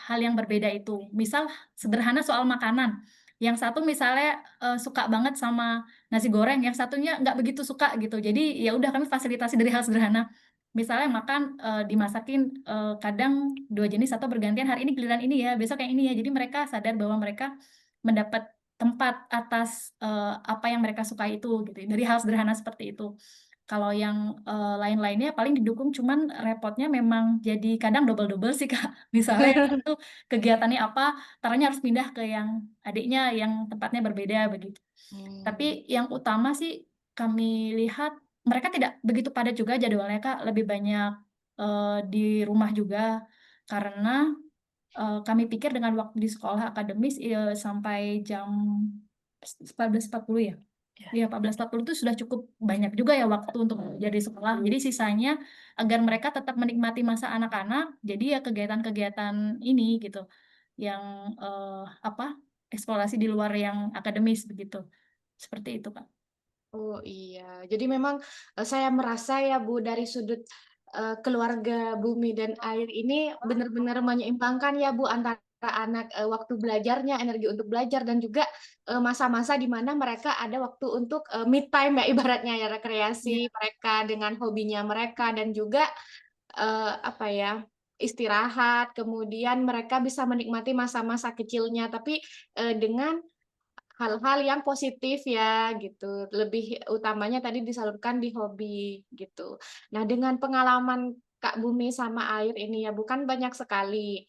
hal yang berbeda itu. Misal sederhana soal makanan, yang satu misalnya, suka banget sama nasi goreng, yang satunya nggak begitu suka gitu. Jadi ya udah kami fasilitasi dari hal sederhana. Misalnya makan, dimasakin, kadang 2 jenis atau bergantian, hari ini giliran ini ya, besok yang ini ya. Jadi mereka sadar bahwa mereka mendapat tempat atas, apa yang mereka sukai itu gitu, dari hal sederhana seperti itu. Kalau yang, lain-lainnya paling didukung, cuman repotnya memang jadi kadang double-double sih, Kak. Misalnya yang satu kegiatannya apa, entarnya harus pindah ke yang adiknya yang tempatnya berbeda begitu. Mmm. Tapi yang utama sih kami lihat mereka tidak begitu padat juga jadwalnya, Kak, lebih banyak, di rumah juga karena, kami pikir dengan waktu di sekolah akademis, sampai jam 14.40 ya? Ya. Iya, 14.40 itu sudah cukup banyak juga ya waktu untuk belajar di sekolah. Jadi sisanya agar mereka tetap menikmati masa anak-anak, jadi ya kegiatan-kegiatan ini gitu, yang, eksplorasi di luar yang akademis begitu. Seperti itu, Kak. Oh, iya. Jadi memang, saya merasa ya, Bu, dari sudut, keluarga Bumi dan Air ini benar-benar menyeimbangkan ya, Bu, antara anak, waktu belajarnya, energi untuk belajar dan juga, masa-masa di mana mereka ada waktu untuk, me time ya ibaratnya ya, Iya. rekreasi mereka dengan hobinya mereka dan juga, apa ya, istirahat, kemudian mereka bisa menikmati masa-masa kecilnya, tapi, dengan hal-hal yang positif ya gitu, lebih utamanya tadi disalurkan di hobi gitu. Nah, dengan pengalaman Kak Bumi sama Air ini ya, bukan banyak sekali,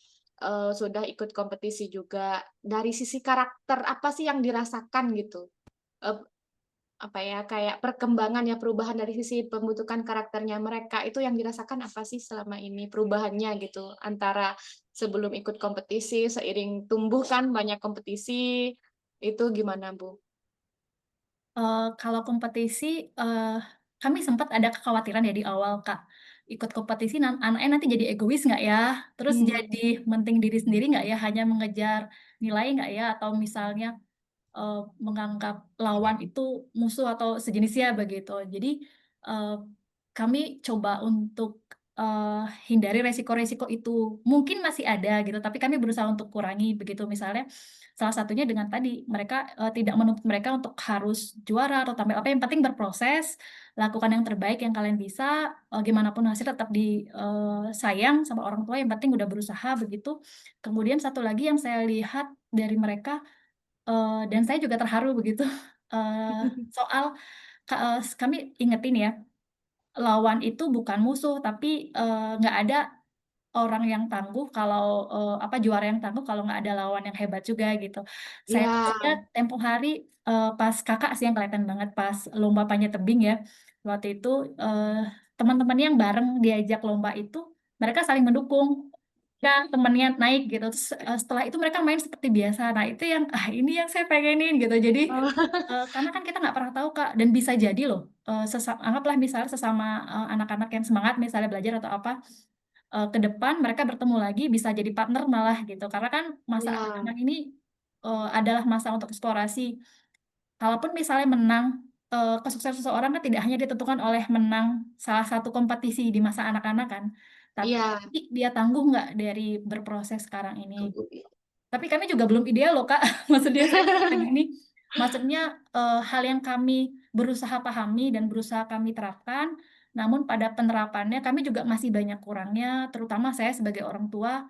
sudah ikut kompetisi juga. Dari sisi karakter apa sih yang dirasakan gitu? Ep apa ya, kayak perkembangan ya, perubahan dari sisi pembentukan karakternya mereka itu yang dirasakan apa sih selama ini perubahannya gitu, antara sebelum ikut kompetisi, seiring tumbuh kan banyak kompetisi, itu gimana, Bu? Kalau kompetisi, kami sempat ada kekhawatiran ya di awal, Kak. Ikut kompetisi anaknya nanti jadi egois nggak ya? Terus Mmm. jadi menting diri sendiri nggak ya? Hanya mengejar nilai nggak ya? Atau misalnya, menganggap lawan itu musuh atau sejenisnya begitu. Jadi, eee, kami coba untuk, hindari resiko-resiko itu. Mungkin masih ada gitu, tapi kami berusaha untuk kurangi begitu. Misalnya salah satunya dengan tadi mereka tidak menuntut mereka untuk harus juara atau tampil apa, yang penting berproses, lakukan yang terbaik yang kalian bisa, gimana pun hasil tetap sayang sama orang tua, yang penting udah berusaha begitu. Kemudian satu lagi yang saya lihat dari mereka, dan saya juga terharu begitu, soal kami ingetin ya, lawan itu bukan musuh, tapi, nggak ada orang yang tangguh kalau, juara yang tangguh kalau nggak ada lawan yang hebat juga gitu. Saya Iya, tuh ingat tempo hari, pas Kakak sih yang kelihatan banget pas lomba panjat tebing ya. Waktu itu, teman-teman yang bareng diajak lomba itu, mereka saling mendukung. Kan temennya naik gitu, terus, setelah itu mereka main seperti biasa. Nah itu yang, ini yang saya pengenin gitu. Jadi, oh, karena kan kita nggak pernah tahu Kak, dan bisa jadi loh, anggaplah misalnya sesama, anak-anak yang semangat misalnya belajar atau apa, ke depan mereka bertemu lagi bisa jadi partner malah gitu. Karena kan masa iya, anak-anak ini, adalah masa untuk eksplorasi. Kalaupun misalnya menang, kesuksesan seseorang kan tidak hanya ditentukan oleh menang salah satu kompetisi di masa anak-anak kan, tapi iya, dia tangguh nggak dari berproses sekarang ini. tunggu. Tapi kami juga belum ideal loh, Kak. Maksudnya saya bilang gini, maksudnya, hal yang kami berusaha pahami dan berusaha kami terapkan, namun pada penerapannya kami juga masih banyak kurangnya, terutama saya sebagai orang tua,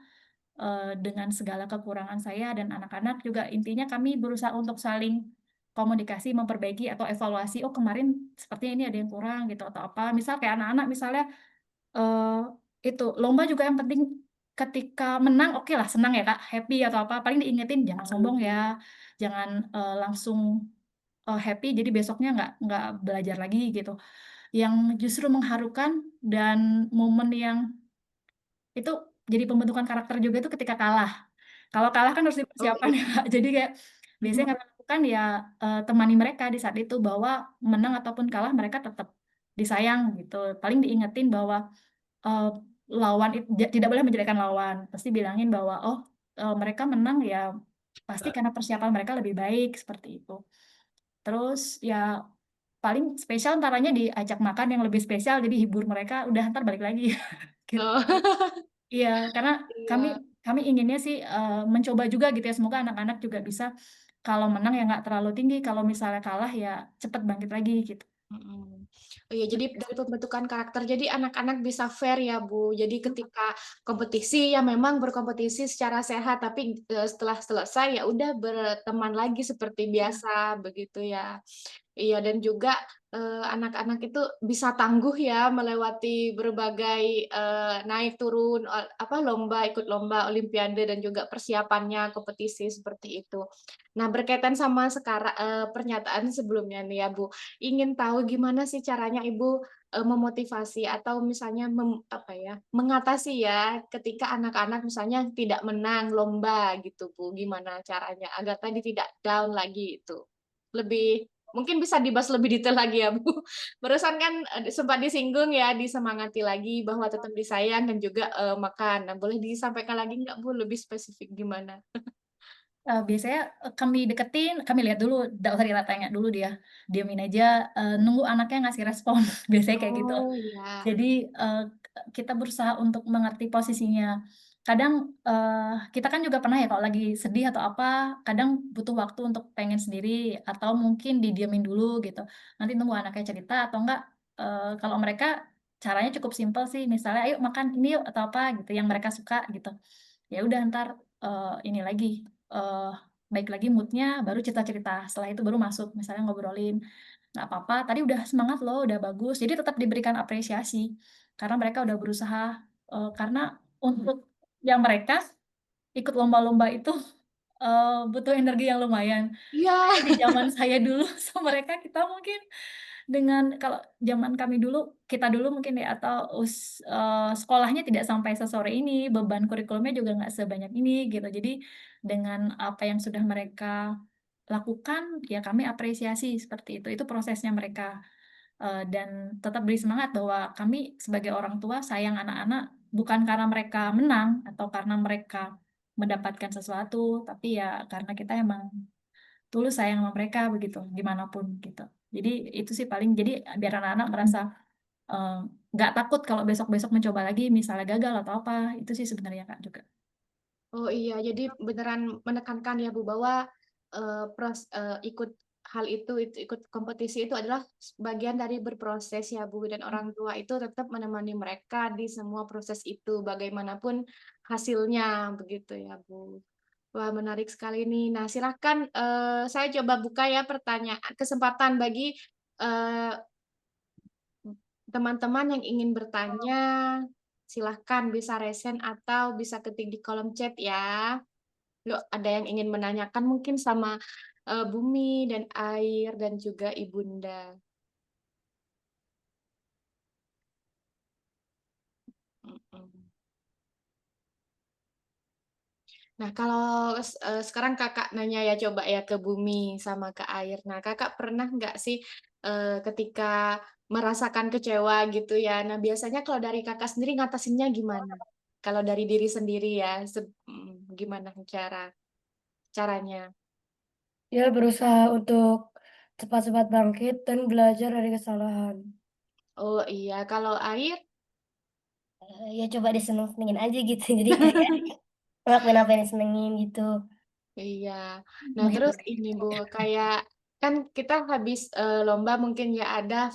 dengan segala kekurangan saya dan anak-anak juga intinya kami berusaha untuk saling komunikasi, memperbaiki atau evaluasi, "Oh kemarin sepertinya ini ada yang kurang," gitu, atau apa. Misal kayak anak-anak misalnya, eee, itu lomba juga yang penting ketika menang okelah senang ya Kak, happy atau apa, paling diingetin, "Jangan sombong ya, jangan, langsung, happy jadi besoknya nggak belajar lagi," gitu. Yang justru mengharukan dan momen yang itu jadi pembentukan karakter juga itu ketika kalah. Kalau kalah kan harus Oh, dipersiapkan ya, iya. Kak. Jadi kayak biasanya yang kami lakukan ya, temani mereka di saat itu bahwa menang ataupun kalah mereka tetap disayang gitu. Paling diingetin bahwa, eee, lawan tidak boleh menjelekan lawan. Pasti bilangin bahwa, "Oh, mereka menang ya pasti karena persiapan mereka lebih baik," seperti itu. Terus ya paling spesial entaranya diajak makan yang lebih spesial, jadi hibur mereka, udah entar balik lagi, gitu. Oh, Iya, karena kami iya. kami inginnya sih, mencoba juga gitu ya, semoga anak-anak juga bisa kalau menang ya nggak terlalu tinggi, kalau misalnya kalah ya cepet bangkit lagi gitu. Mhm. Oh iya, jadi dari pembentukan karakter, jadi anak-anak bisa fair ya, Bu. Jadi ketika kompetisi, ya memang berkompetisi secara sehat, tapi, setelah selesai, ya udah berteman lagi seperti biasa, begitu ya. Iya, dan juga, anak-anak itu bisa tangguh ya melewati berbagai, naik turun, lomba, ikut lomba olimpiade dan juga persiapannya kompetisi seperti itu. Nah, berkaitan sama pernyataan sebelumnya nih ya, Bu, ingin tahu gimana sih caranya Ibu, memotivasi atau misalnya mengatasi ya ketika anak-anak misalnya tidak menang lomba gitu, Bu, gimana caranya agar tadi tidak down lagi itu? Lebih mungkin bisa dibahas lebih detail lagi ya, Bu. Barusan kan, sempat disinggung ya, disemangati lagi bahwa tetap disayang dan juga, makan. Nah, boleh disampaikan lagi nggak, Bu, lebih spesifik gimana? Biasanya, kami deketin, kami lihat dulu, nggak usah kita tanya dulu dia, diamin aja, nunggu anaknya ngasih respon, biasanya kayak gitu. Oh, iya. Jadi, kita berusaha untuk mengerti posisinya. Kadang, kita kan juga pernah ya kalau lagi sedih atau apa, kadang butuh waktu untuk pengen sendiri atau mungkin didiemin dulu gitu. Nanti nunggu anaknya cerita atau enggak, kalau mereka caranya cukup simpel sih, misalnya, "Ayo makan ini yuk," atau apa gitu yang mereka suka gitu. Ya udah entar, ini lagi, eee, baik lagi mood-nya, baru cerita-cerita, setelah itu baru masuk, misalnya ngobrolin, "Nggak apa-apa, tadi udah semangat loh, udah bagus." Jadi tetap diberikan apresiasi, karena mereka udah berusaha, karena untuk yang mereka ikut lomba-lomba itu, butuh energi yang lumayan. Iya. Kayak di zaman saya dulu sama mereka, kita mungkin dengan kalau zaman kami dulu, kita dulu mungkin ya atau sekolahnya tidak sampai sesore ini, beban kurikulumnya juga nggak sebanyak ini gitu. Jadi dengan apa yang sudah mereka lakukan, ya kami apresiasi seperti itu prosesnya mereka. Dan tetap beri semangat bahwa kami sebagai orang tua sayang anak-anak bukan karena mereka menang atau karena mereka mendapatkan sesuatu, tapi ya karena kita emang tulus sayang sama mereka begitu, gimana pun gitu. Jadi itu sih paling jadi biar anak-anak merasa, eee, nggak takut kalau besok-besok mencoba lagi misalnya gagal atau apa, itu sih sebenarnya Kak juga. Oh iya, jadi beneran menekankan ya Bu bahwa ikut hal itu ikut kompetisi itu adalah bagian dari berproses ya Bu, dan orang tua itu tetap menemani mereka di semua proses itu, bagaimanapun hasilnya, begitu ya Bu. Wah, menarik sekali nih. Nah, silahkan saya coba buka ya pertanyaan kesempatan bagi eh, teman-teman yang ingin bertanya. Silahkan bisa resen atau bisa ketik di kolom chat ya. Yuk, ada yang ingin menanyakan mungkin sama, bumi dan air dan juga ibunda. Mhm. Nah, kalau sekarang Kakak nanya ya, coba ya ke bumi sama ke air. Nah, Kakak pernah nggak sih, ketika merasakan kecewa gitu ya, nah biasanya kalau dari Kakak sendiri ngatasinnya gimana? Kalau dari diri sendiri ya, gimana caranya? Dia berusaha untuk cepat-cepat bangkit dan belajar dari kesalahan. Oh iya, kalau air? Ya coba diseneng-senengin aja gitu. Jadi kayak ngelakuin apa yang disenengin gitu. Iya. Nah, terus Menghibur. ini Bu, kayak kan kita habis lomba mungkin ya ada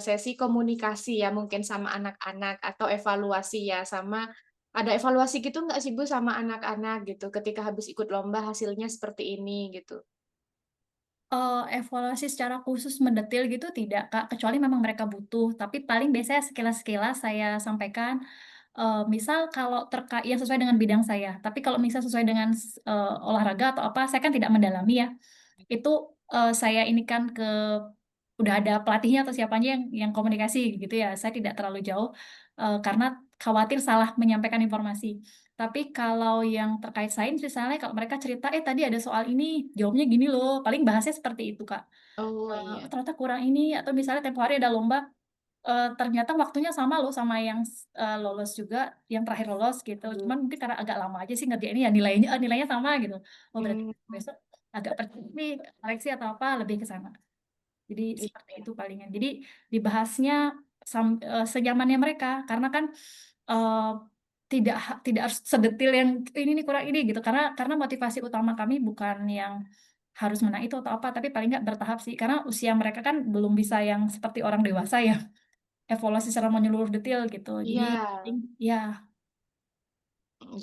sesi komunikasi ya mungkin sama anak-anak atau evaluasi ya sama ada evaluasi gitu nggak sih Bu sama anak-anak gitu ketika habis ikut lomba hasilnya seperti ini gitu. Evaluasi secara khusus mendetil gitu tidak, Kak, kecuali memang mereka butuh, tapi paling biasanya sekilas-sekilas saya sampaikan, misal kalau yang sesuai dengan bidang saya, tapi kalau misal sesuai dengan olahraga atau apa, saya kan tidak mendalami ya. Itu, saya ini kan udah ada pelatihnya atau siapanya yang komunikasi gitu ya, saya tidak terlalu jauh, karena khawatir salah menyampaikan informasi. Tapi kalau yang terkait sains misalnya kalau mereka cerita, "Eh, tadi ada soal ini, jawabnya gini loh," paling bahasnya seperti itu, Kak. Oh iya. Ternyata kurang ini, atau misalnya tempo hari ada lomba, ternyata waktunya sama loh sama yang lolos juga, yang terakhir lolos gitu, cuman mungkin karena agak lama aja sih ngerjainnya ya nilainya sama gitu. Oh berarti Mmm, besok agak nih koreksi atau apa, lebih ke sana. Jadi seperti iya. itu palingan. Jadi dibahasnya senyamannya mereka, karena kan, eee, tidak harus sedetil yang, "Ini nih kurang ini," gitu, karena motivasi utama kami bukan yang harus menang itu atau apa, tapi paling nggak bertahap sih, karena usia mereka kan belum bisa yang seperti orang dewasa ya, evaluasi secara menyeluruh detail gitu. Jadi Iya. ya,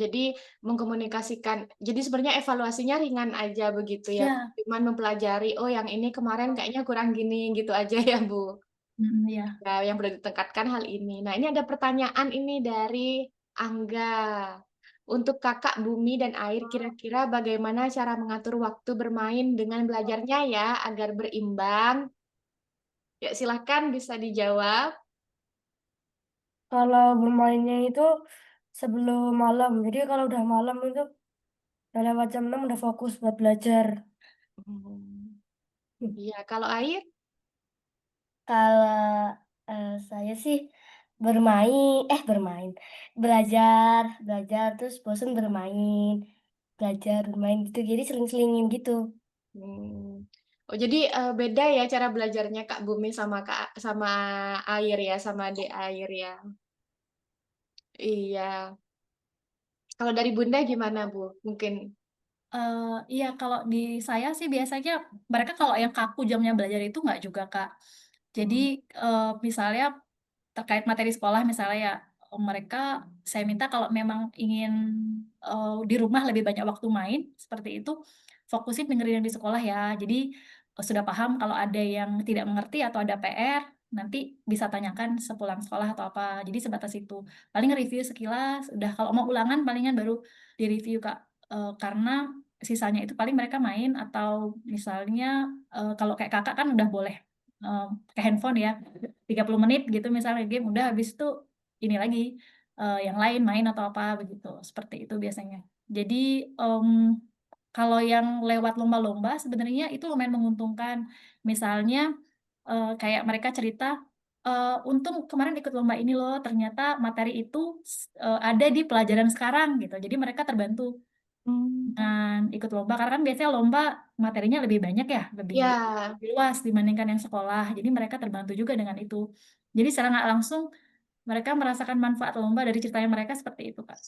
Jadi mengkomunikasikan jadi sebenarnya evaluasinya ringan aja begitu ya, ya, cuman mempelajari, "Oh yang ini kemarin kayaknya kurang gini," gitu aja ya, Bu? mhm, iya. Ya, yang perlu ditingkatkan hal ini. Nah, ini ada pertanyaan ini dari Angga. Untuk Kakak Bumi dan Air, kira-kira bagaimana cara mengatur waktu bermain dengan belajarnya ya, agar berimbang? Ya, silahkan bisa dijawab. Kalau bermainnya itu sebelum malam. Jadi kalau udah malam itu udah lewat jam 6 udah fokus buat belajar. Hmm. Iya, kalau Air? Kalau saya sih bermain, belajar, belajar terus bosan bermain, belajar, bermain gitu. Jadi seling-selingin gitu. Hmm. Oh, jadi beda ya cara belajarnya Kak Bumi sama Air ya, sama Adik Air ya. Iya. Kalau dari Bunda gimana, Bu? Mungkin. Iya kalau di saya sih biasanya mereka kalau yang kaku jamnya belajar itu nggak juga, Kak. Jadi, Hmm. misalnya terkait materi sekolah misalnya ya, mereka saya minta kalau memang ingin, di rumah lebih banyak waktu main, seperti itu, fokusin dengerin yang di sekolah ya. Jadi, sudah paham kalau ada yang tidak mengerti atau ada PR, nanti bisa tanyakan sepulang sekolah atau apa. Jadi sebatas itu. Paling review sekilas, udah kalau mau ulangan palingan baru di-review, Kak. Karena sisanya itu paling mereka main atau misalnya, kalau kayak Kakak kan udah boleh, pakai handphone ya. 30 menit gitu misalnya game, udah habis itu ini lagi, yang lain main atau apa begitu, seperti itu biasanya. Jadi, kalau yang lewat lomba-lomba sebenarnya itu lumayan menguntungkan. Misalnya, kayak mereka cerita, "Untung kemarin ikut lomba ini loh, ternyata materi itu ada di pelajaran sekarang," gitu. Jadi mereka terbantu Mmm. dengan ikut lomba, karena kan biasanya lomba materinya lebih banyak ya, lebih Iya. lebih luas dibandingkan yang sekolah. Jadi mereka terbantu juga dengan itu. Jadi secara nggak langsung, mereka merasakan manfaat lomba dari ceritanya mereka seperti itu, Kak.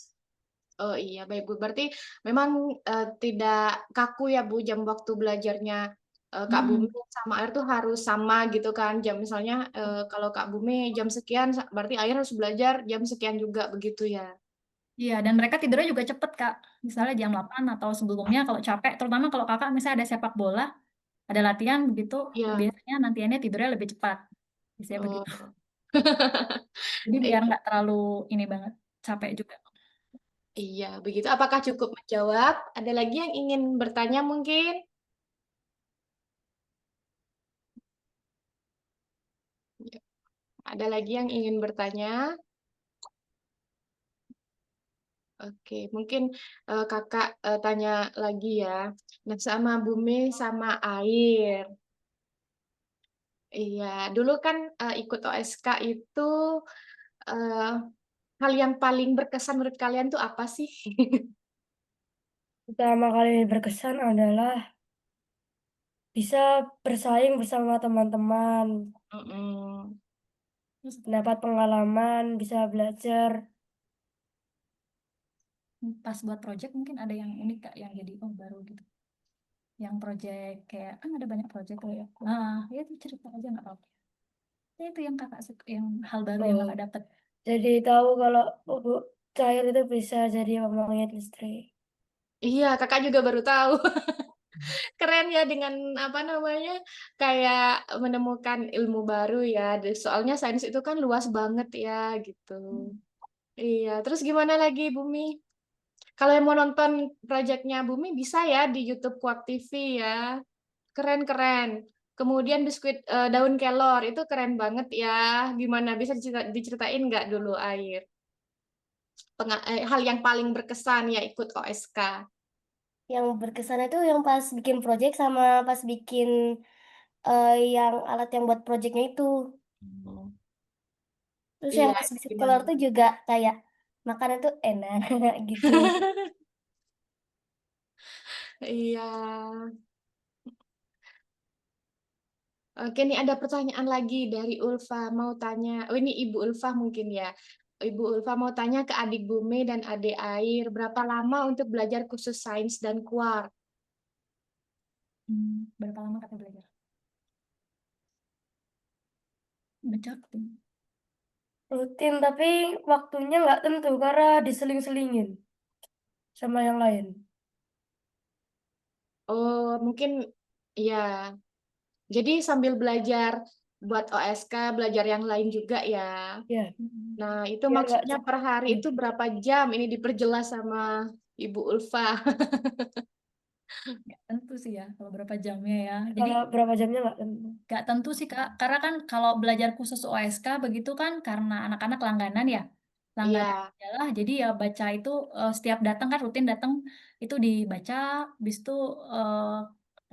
Oh iya, baik Bu. Berarti memang, tidak kaku ya Bu, jam waktu belajarnya, Kak Bumi Mm-mm. sama Air tuh harus sama gitu kan. Jam misalnya, kalau Kak Bumi jam sekian, berarti Air harus belajar jam sekian juga, begitu ya? Iya, dan mereka tidurnya juga cepet, Kak. Misalnya jam 8 atau sebelumnya kalau capek, terutama kalau kakak misalnya ada sepak bola, ada latihan begitu, Iya. biasanya nantiannya tidurnya lebih cepat. Biasanya begitu. Oh. Jadi biar Iya nggak terlalu ini banget, capek juga. iya, begitu. Apakah cukup menjawab? Ada lagi yang ingin bertanya mungkin? Ya, ada lagi yang ingin bertanya? Oke, mungkin kakak tanya lagi ya. Nah, sama bumi sama air. Iya, dulu kan ikut OSK itu eh, hal yang paling berkesan menurut kalian tuh apa sih? Pertama kali berkesan adalah bisa bersaing bersama teman-teman, Mm-mm. Terus dapat pengalaman, bisa belajar. pas buat project mungkin ada yang unik, Kak, yang jadi oh baru gitu. Yang project kayak kan ada banyak project tuh ya. Nah, ya itu cerita aja nggak apa-apa. Ya, itu yang kakak suka, yang hal baru yang Oh, kakak dapat. jadi tahu kalau cair itu bisa jadi pembangkit listrik. Iya, kakak juga baru tahu. Keren ya dengan apa namanya kayak menemukan ilmu baru ya. Soalnya sains itu kan luas banget ya gitu. Iya, terus gimana lagi Bumi? Kalau yang mau nonton proyeknya Bumi bisa ya di YouTube Kuak TV ya. Keren-keren. Kemudian biskuit daun kelor itu keren banget ya. Gimana bisa diceritain nggak dulu Air? Hal yang paling berkesan ya ikut OSK. Yang berkesan itu yang pas bikin project sama pas bikin yang alat yang buat projectnya itu. Oh. Terus yang Iya, pas biskuit gimana? kelor tuh juga kayak makanan tuh enak gitu. Iya. Oke, nih ada pertanyaan lagi dari Ulfa. Mau tanya, oh ini Ibu Ulfa mungkin ya. Ibu Ulfa mau tanya ke adik Bume dan adik Air, berapa lama untuk belajar khusus sains dan kuar? Berapa lama kakak belajar? Bacak tuh. Rutin tapi waktunya nggak tentu karena diseling-selingin sama yang lain. Oh, mungkin ya. Jadi sambil belajar buat OSK, belajar yang lain juga ya. Ya, Nah, itu biar nggak maksudnya per hari cepet. itu berapa jam? Ini diperjelas sama Ibu Ulfa. Nggak tentu sih ya kalau berapa jamnya ya. Jadi Kalau berapa jamnya nggak tentu. nggak tentu sih, Kak. Karena kan kalau belajar khusus OSK begitu kan karena anak-anak langganan ya. Langganan Iya, adalah jadi ya baca itu setiap datang kan rutin datang itu dibaca, habis itu eh,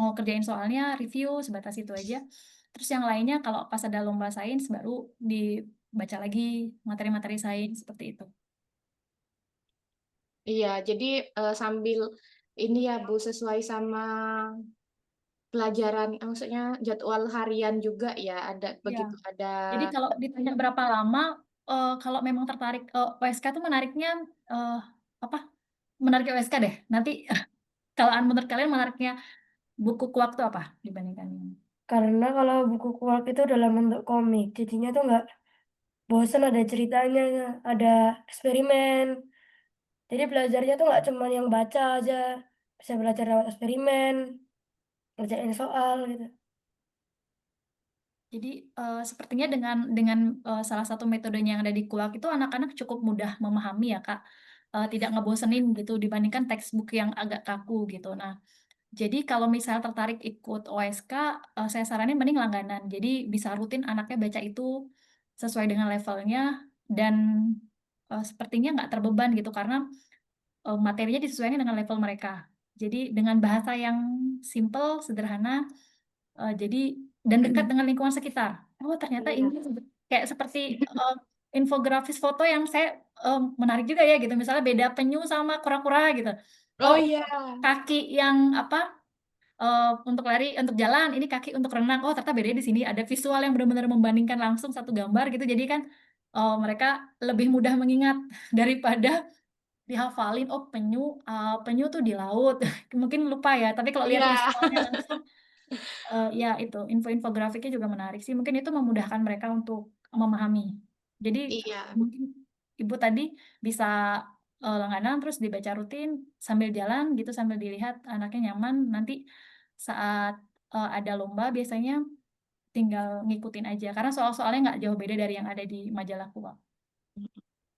mau kerjain soalnya review sebatas itu aja. Terus yang lainnya kalau pas ada lomba sains baru dibaca lagi materi-materi sains seperti itu. iya. Jadi sambil ini ya Bu, sesuai sama pelajaran, maksudnya jadwal harian juga ya. Ada Ya. begitu ada. Jadi kalau ditanya berapa lama, kalau memang tertarik OSK tuh menariknya eh, apa? Menarik OSK deh. Nanti kalau menurut kalian menariknya buku kuak tuh apa dibandingkan ini? Karena kalau buku kuak itu dalam bentuk komik, jadinya tuh nggak bosan, ada ceritanya, ada eksperimen. Jadi belajarnya tuh nggak cuma yang baca aja, bisa belajar lewat eksperimen, ngerjain soal gitu. Jadi sepertinya dengan salah satu metodenya yang ada di kuak itu anak-anak cukup mudah memahami ya Kak. Tidak ngebosenin gitu dibandingkan textbook yang agak kaku gitu. Nah, jadi kalau misalnya tertarik ikut OSK, saya saranin mending langganan. Jadi bisa rutin anaknya baca itu sesuai dengan levelnya dan sepertinya nggak terbeban gitu karena materinya disesuaikan dengan level mereka. Jadi dengan bahasa yang simple, sederhana, jadi dan dekat dengan lingkungan sekitar. Oh ternyata ini Iya. kayak seperti infografis foto yang saya menarik juga ya gitu. Misalnya beda penyu sama kura-kura gitu. Oh Oh iya. kaki yang apa untuk lari, untuk jalan, ini kaki untuk renang. Oh, ternyata bedanya di sini ada visual yang benar-benar membandingkan langsung satu gambar gitu. Jadi kan mereka lebih mudah mengingat daripada dihafalin. Oh, penyu tuh di laut. Mungkin lupa ya, tapi kalau lihat Iya, visualnya langsung, ya itu info-infografiknya juga menarik sih. Mungkin itu memudahkan mereka untuk memahami. Jadi iya. mungkin ibu tadi bisa langganan terus dibaca rutin sambil jalan gitu, sambil dilihat anaknya nyaman. Nanti saat ada lomba biasanya tinggal ngikutin aja, karena soal-soalnya nggak jauh beda dari yang ada di majalah Kuak.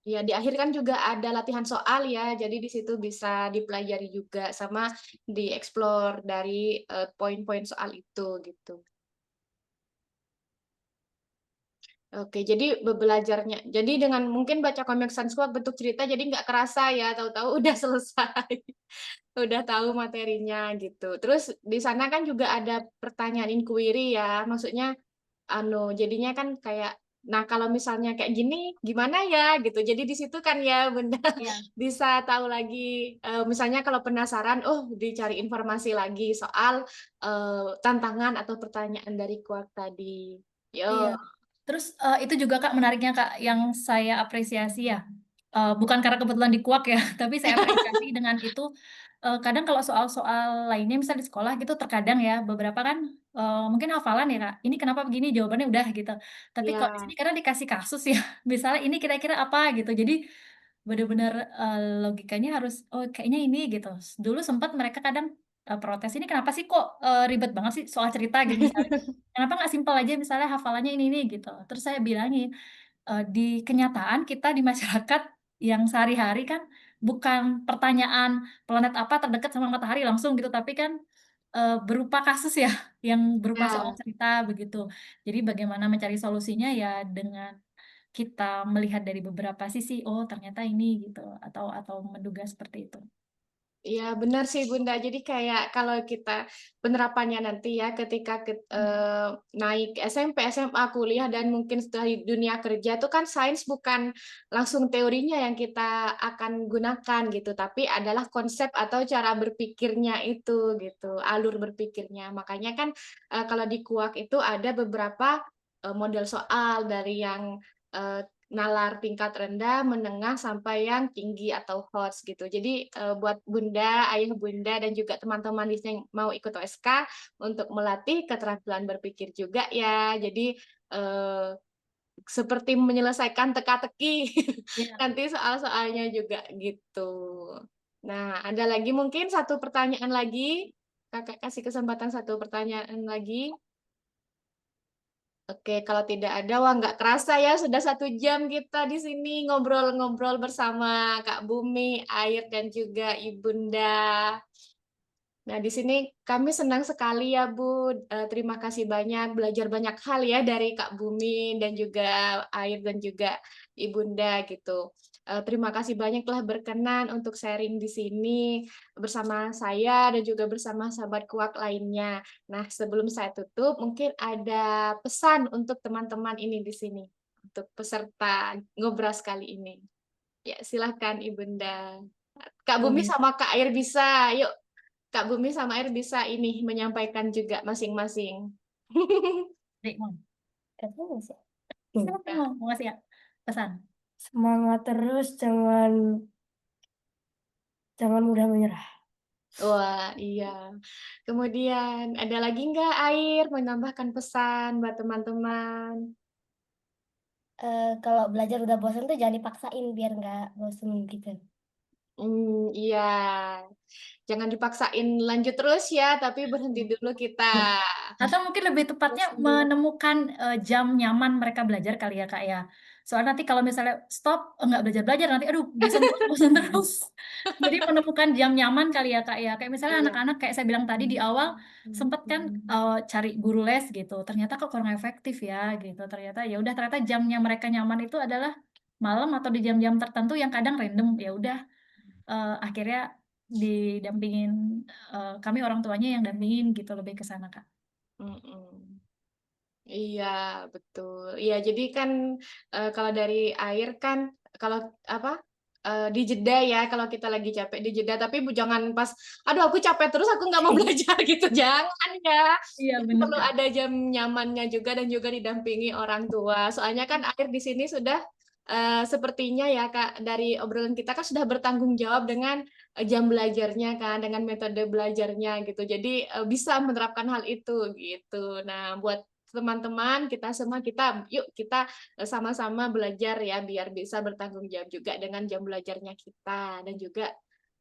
Ya, di akhir kan juga ada latihan soal ya, jadi di situ bisa dipelajari juga sama dieksplor dari poin-poin soal itu gitu. Oke, jadi belajarnya. Jadi dengan mungkin baca komik Sanskuak bentuk cerita, jadi nggak kerasa ya, tahu-tahu udah selesai, udah tahu materinya gitu. Terus di sana kan juga ada pertanyaan inquiry ya, maksudnya jadinya kan kayak, nah kalau misalnya kayak gini gimana ya gitu. Jadi di situ kan ya Bunda Iya, bisa tahu lagi, misalnya kalau penasaran, oh dicari informasi lagi soal tantangan atau pertanyaan dari Kuak tadi. iya. Yo, Terus itu juga Kak menariknya Kak yang saya apresiasi ya. Bukan karena kebetulan di Kuak ya, tapi saya apresiasi dengan itu. Kadang kalau soal-soal lainnya misal di sekolah gitu terkadang ya beberapa kan mungkin hafalan ya Kak. Ini kenapa begini jawabannya udah gitu. Tapi kalau di ya. sini karena dikasih kasus ya, misalnya ini kira-kira apa gitu. Jadi benar-benar logikanya harus oh kayaknya ini gitu. Dulu sempat mereka kadang protes ini kenapa sih kok ribet banget sih soal cerita gitu misalnya. Kenapa nggak simpel aja misalnya hafalannya ini gitu. Terus saya bilangin di kenyataan kita di masyarakat yang sehari-hari kan bukan pertanyaan planet apa terdekat sama matahari langsung gitu, tapi kan berupa kasus ya yang berupa soal Ya. cerita begitu. Jadi bagaimana mencari solusinya ya dengan kita melihat dari beberapa sisi, oh ternyata ini gitu, atau menduga seperti itu. Iya, benar sih Bunda. Jadi kayak kalau kita penerapannya nanti ya ketika naik SMP, SMA, kuliah dan mungkin setelah di dunia kerja itu kan sains bukan langsung teorinya yang kita akan gunakan gitu, tapi adalah konsep atau cara berpikirnya itu gitu, alur berpikirnya. Makanya kan kalau di Kuak itu ada beberapa model soal dari yang eh, nalar tingkat rendah, menengah, sampai yang tinggi atau HOTS gitu. Jadi buat Bunda, Ayah Bunda, dan juga teman-teman di sini yang mau ikut OSK untuk melatih keterampilan berpikir juga ya. Jadi eh, seperti menyelesaikan teka-teki Iya. nanti soal-soalnya juga gitu. Nah, ada lagi mungkin satu pertanyaan lagi. Kakak kasih kesempatan satu pertanyaan lagi. Oke, kalau tidak ada, wah nggak kerasa ya, sudah 1 jam kita di sini ngobrol-ngobrol bersama Kak Bumi, Air, dan juga Ibunda. Nah, di sini kami senang sekali ya, Bu. Terima kasih banyak, belajar banyak hal ya dari Kak Bumi dan juga Air dan juga Ibunda gitu. Terima kasih banyak telah berkenan untuk sharing di sini bersama saya dan juga bersama sahabat kuak lainnya. Nah, sebelum saya tutup, mungkin ada pesan untuk teman-teman ini di sini, untuk peserta ngobras kali ini. Ya, silahkan Ibunda. Kak Bumi Hmm. sama Kak Air bisa. Yuk, Kak Bumi sama Air bisa ini menyampaikan juga masing-masing. Dek, mau. Katanya sih. Silakan mau ngasih ya pesan. Semangat terus, jangan mudah menyerah. Wah, iya. Kemudian ada lagi nggak Air menambahkan pesan buat teman-teman? Kalau belajar udah bosan tuh jangan dipaksain biar nggak bosen gitu. Iya. Jangan dipaksain lanjut terus ya, tapi berhenti dulu kita. Atau mungkin lebih tepatnya Bosan dulu. menemukan jam nyaman mereka belajar kali ya Kak ya. Soalnya nanti kalau misalnya stop nggak belajar-belajar nanti aduh bosan terus. Jadi menemukan jam nyaman kali ya Kak ya. Kayak misalnya Iya. anak-anak kayak saya bilang tadi di awal sempet kan cari guru les gitu. Ternyata kok kurang efektif ya gitu. Ternyata jamnya mereka nyaman itu adalah malam atau di jam-jam tertentu yang kadang random. Ya udah akhirnya didampingin kami orang tuanya yang dampingin gitu lebih ke sana Kak. Mm-mm. Iya, betul. Iya, jadi kan kalau dari air kan kalau apa di jeda ya, kalau kita lagi capek di jeda, tapi jangan pas, aduh aku capek terus aku nggak mau belajar gitu, jangan ya. Iya Jadi bener perlu Kak. ada jam nyamannya juga dan juga didampingi orang tua. Soalnya kan air di sini sudah sepertinya ya Kak, dari obrolan kita kan sudah bertanggung jawab dengan jam belajarnya kan, dengan metode belajarnya gitu. Jadi bisa menerapkan hal itu gitu. Nah, buat teman-teman kita semua yuk kita sama-sama belajar ya biar bisa bertanggung jawab juga dengan jam belajarnya kita dan juga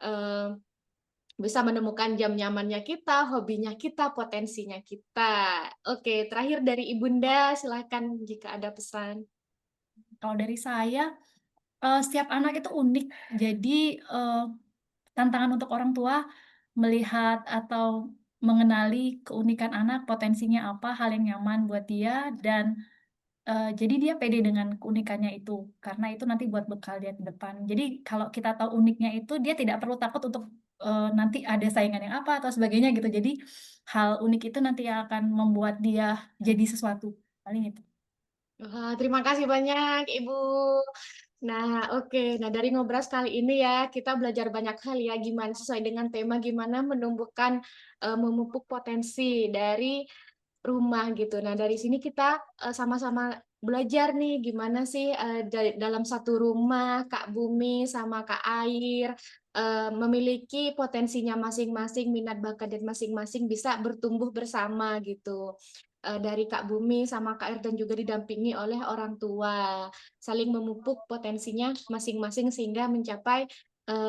eh, bisa menemukan jam nyamannya kita, hobinya kita, potensinya kita. Oke, terakhir dari Ibunda, silakan jika ada pesan. Kalau dari saya, setiap anak itu unik. Jadi, tantangan untuk orang tua melihat atau mengenali keunikan anak, potensinya apa, hal yang nyaman buat dia, dan jadi dia pede dengan keunikannya itu, karena itu nanti buat bekal dia ke depan. Jadi kalau kita tahu uniknya itu, dia tidak perlu takut untuk, nanti ada saingan yang apa atau sebagainya gitu. Jadi hal unik itu nanti yang akan membuat dia jadi sesuatu, paling itu. Wah, terima kasih banyak, Ibu. Nah, oke. Nah, dari ngobras kali ini ya, kita belajar banyak hal ya, gimana sesuai dengan tema, gimana menumbuhkan, memupuk potensi dari rumah gitu. Nah, dari sini kita sama-sama belajar nih gimana sih dalam satu rumah Kak Bumi sama Kak Air memiliki potensinya masing-masing, minat bakat dan masing-masing bisa bertumbuh bersama gitu. Dari Kak Bumi sama Kak Air dan juga didampingi oleh orang tua, saling memupuk potensinya masing-masing sehingga mencapai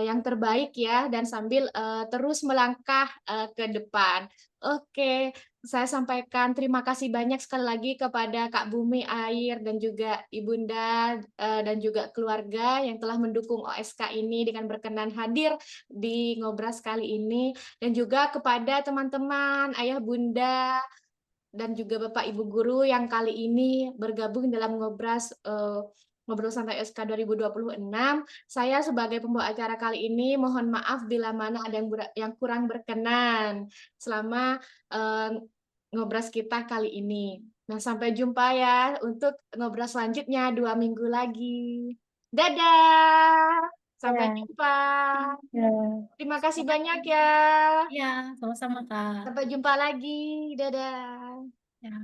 yang terbaik ya dan sambil terus melangkah ke depan. Oke, saya sampaikan terima kasih banyak sekali lagi kepada Kak Bumi, Air, dan juga Ibunda, dan juga keluarga yang telah mendukung OSK ini dengan berkenan hadir di Ngobras kali ini. Dan juga kepada teman-teman, Ayah, Bunda, dan juga Bapak Ibu Guru yang kali ini bergabung dalam Ngobras Ngobrol Santai SK 2026. Saya sebagai pembawa acara kali ini mohon maaf bila mana ada yang kurang berkenan selama ngobras kita kali ini. Nah, sampai jumpa ya untuk ngobras selanjutnya 2 minggu lagi. Dadah! Sampai Ya, jumpa. ya. Terima kasih banyak ya. Iya, sama-sama, Kak. Sampai jumpa lagi. Dadah. Ya.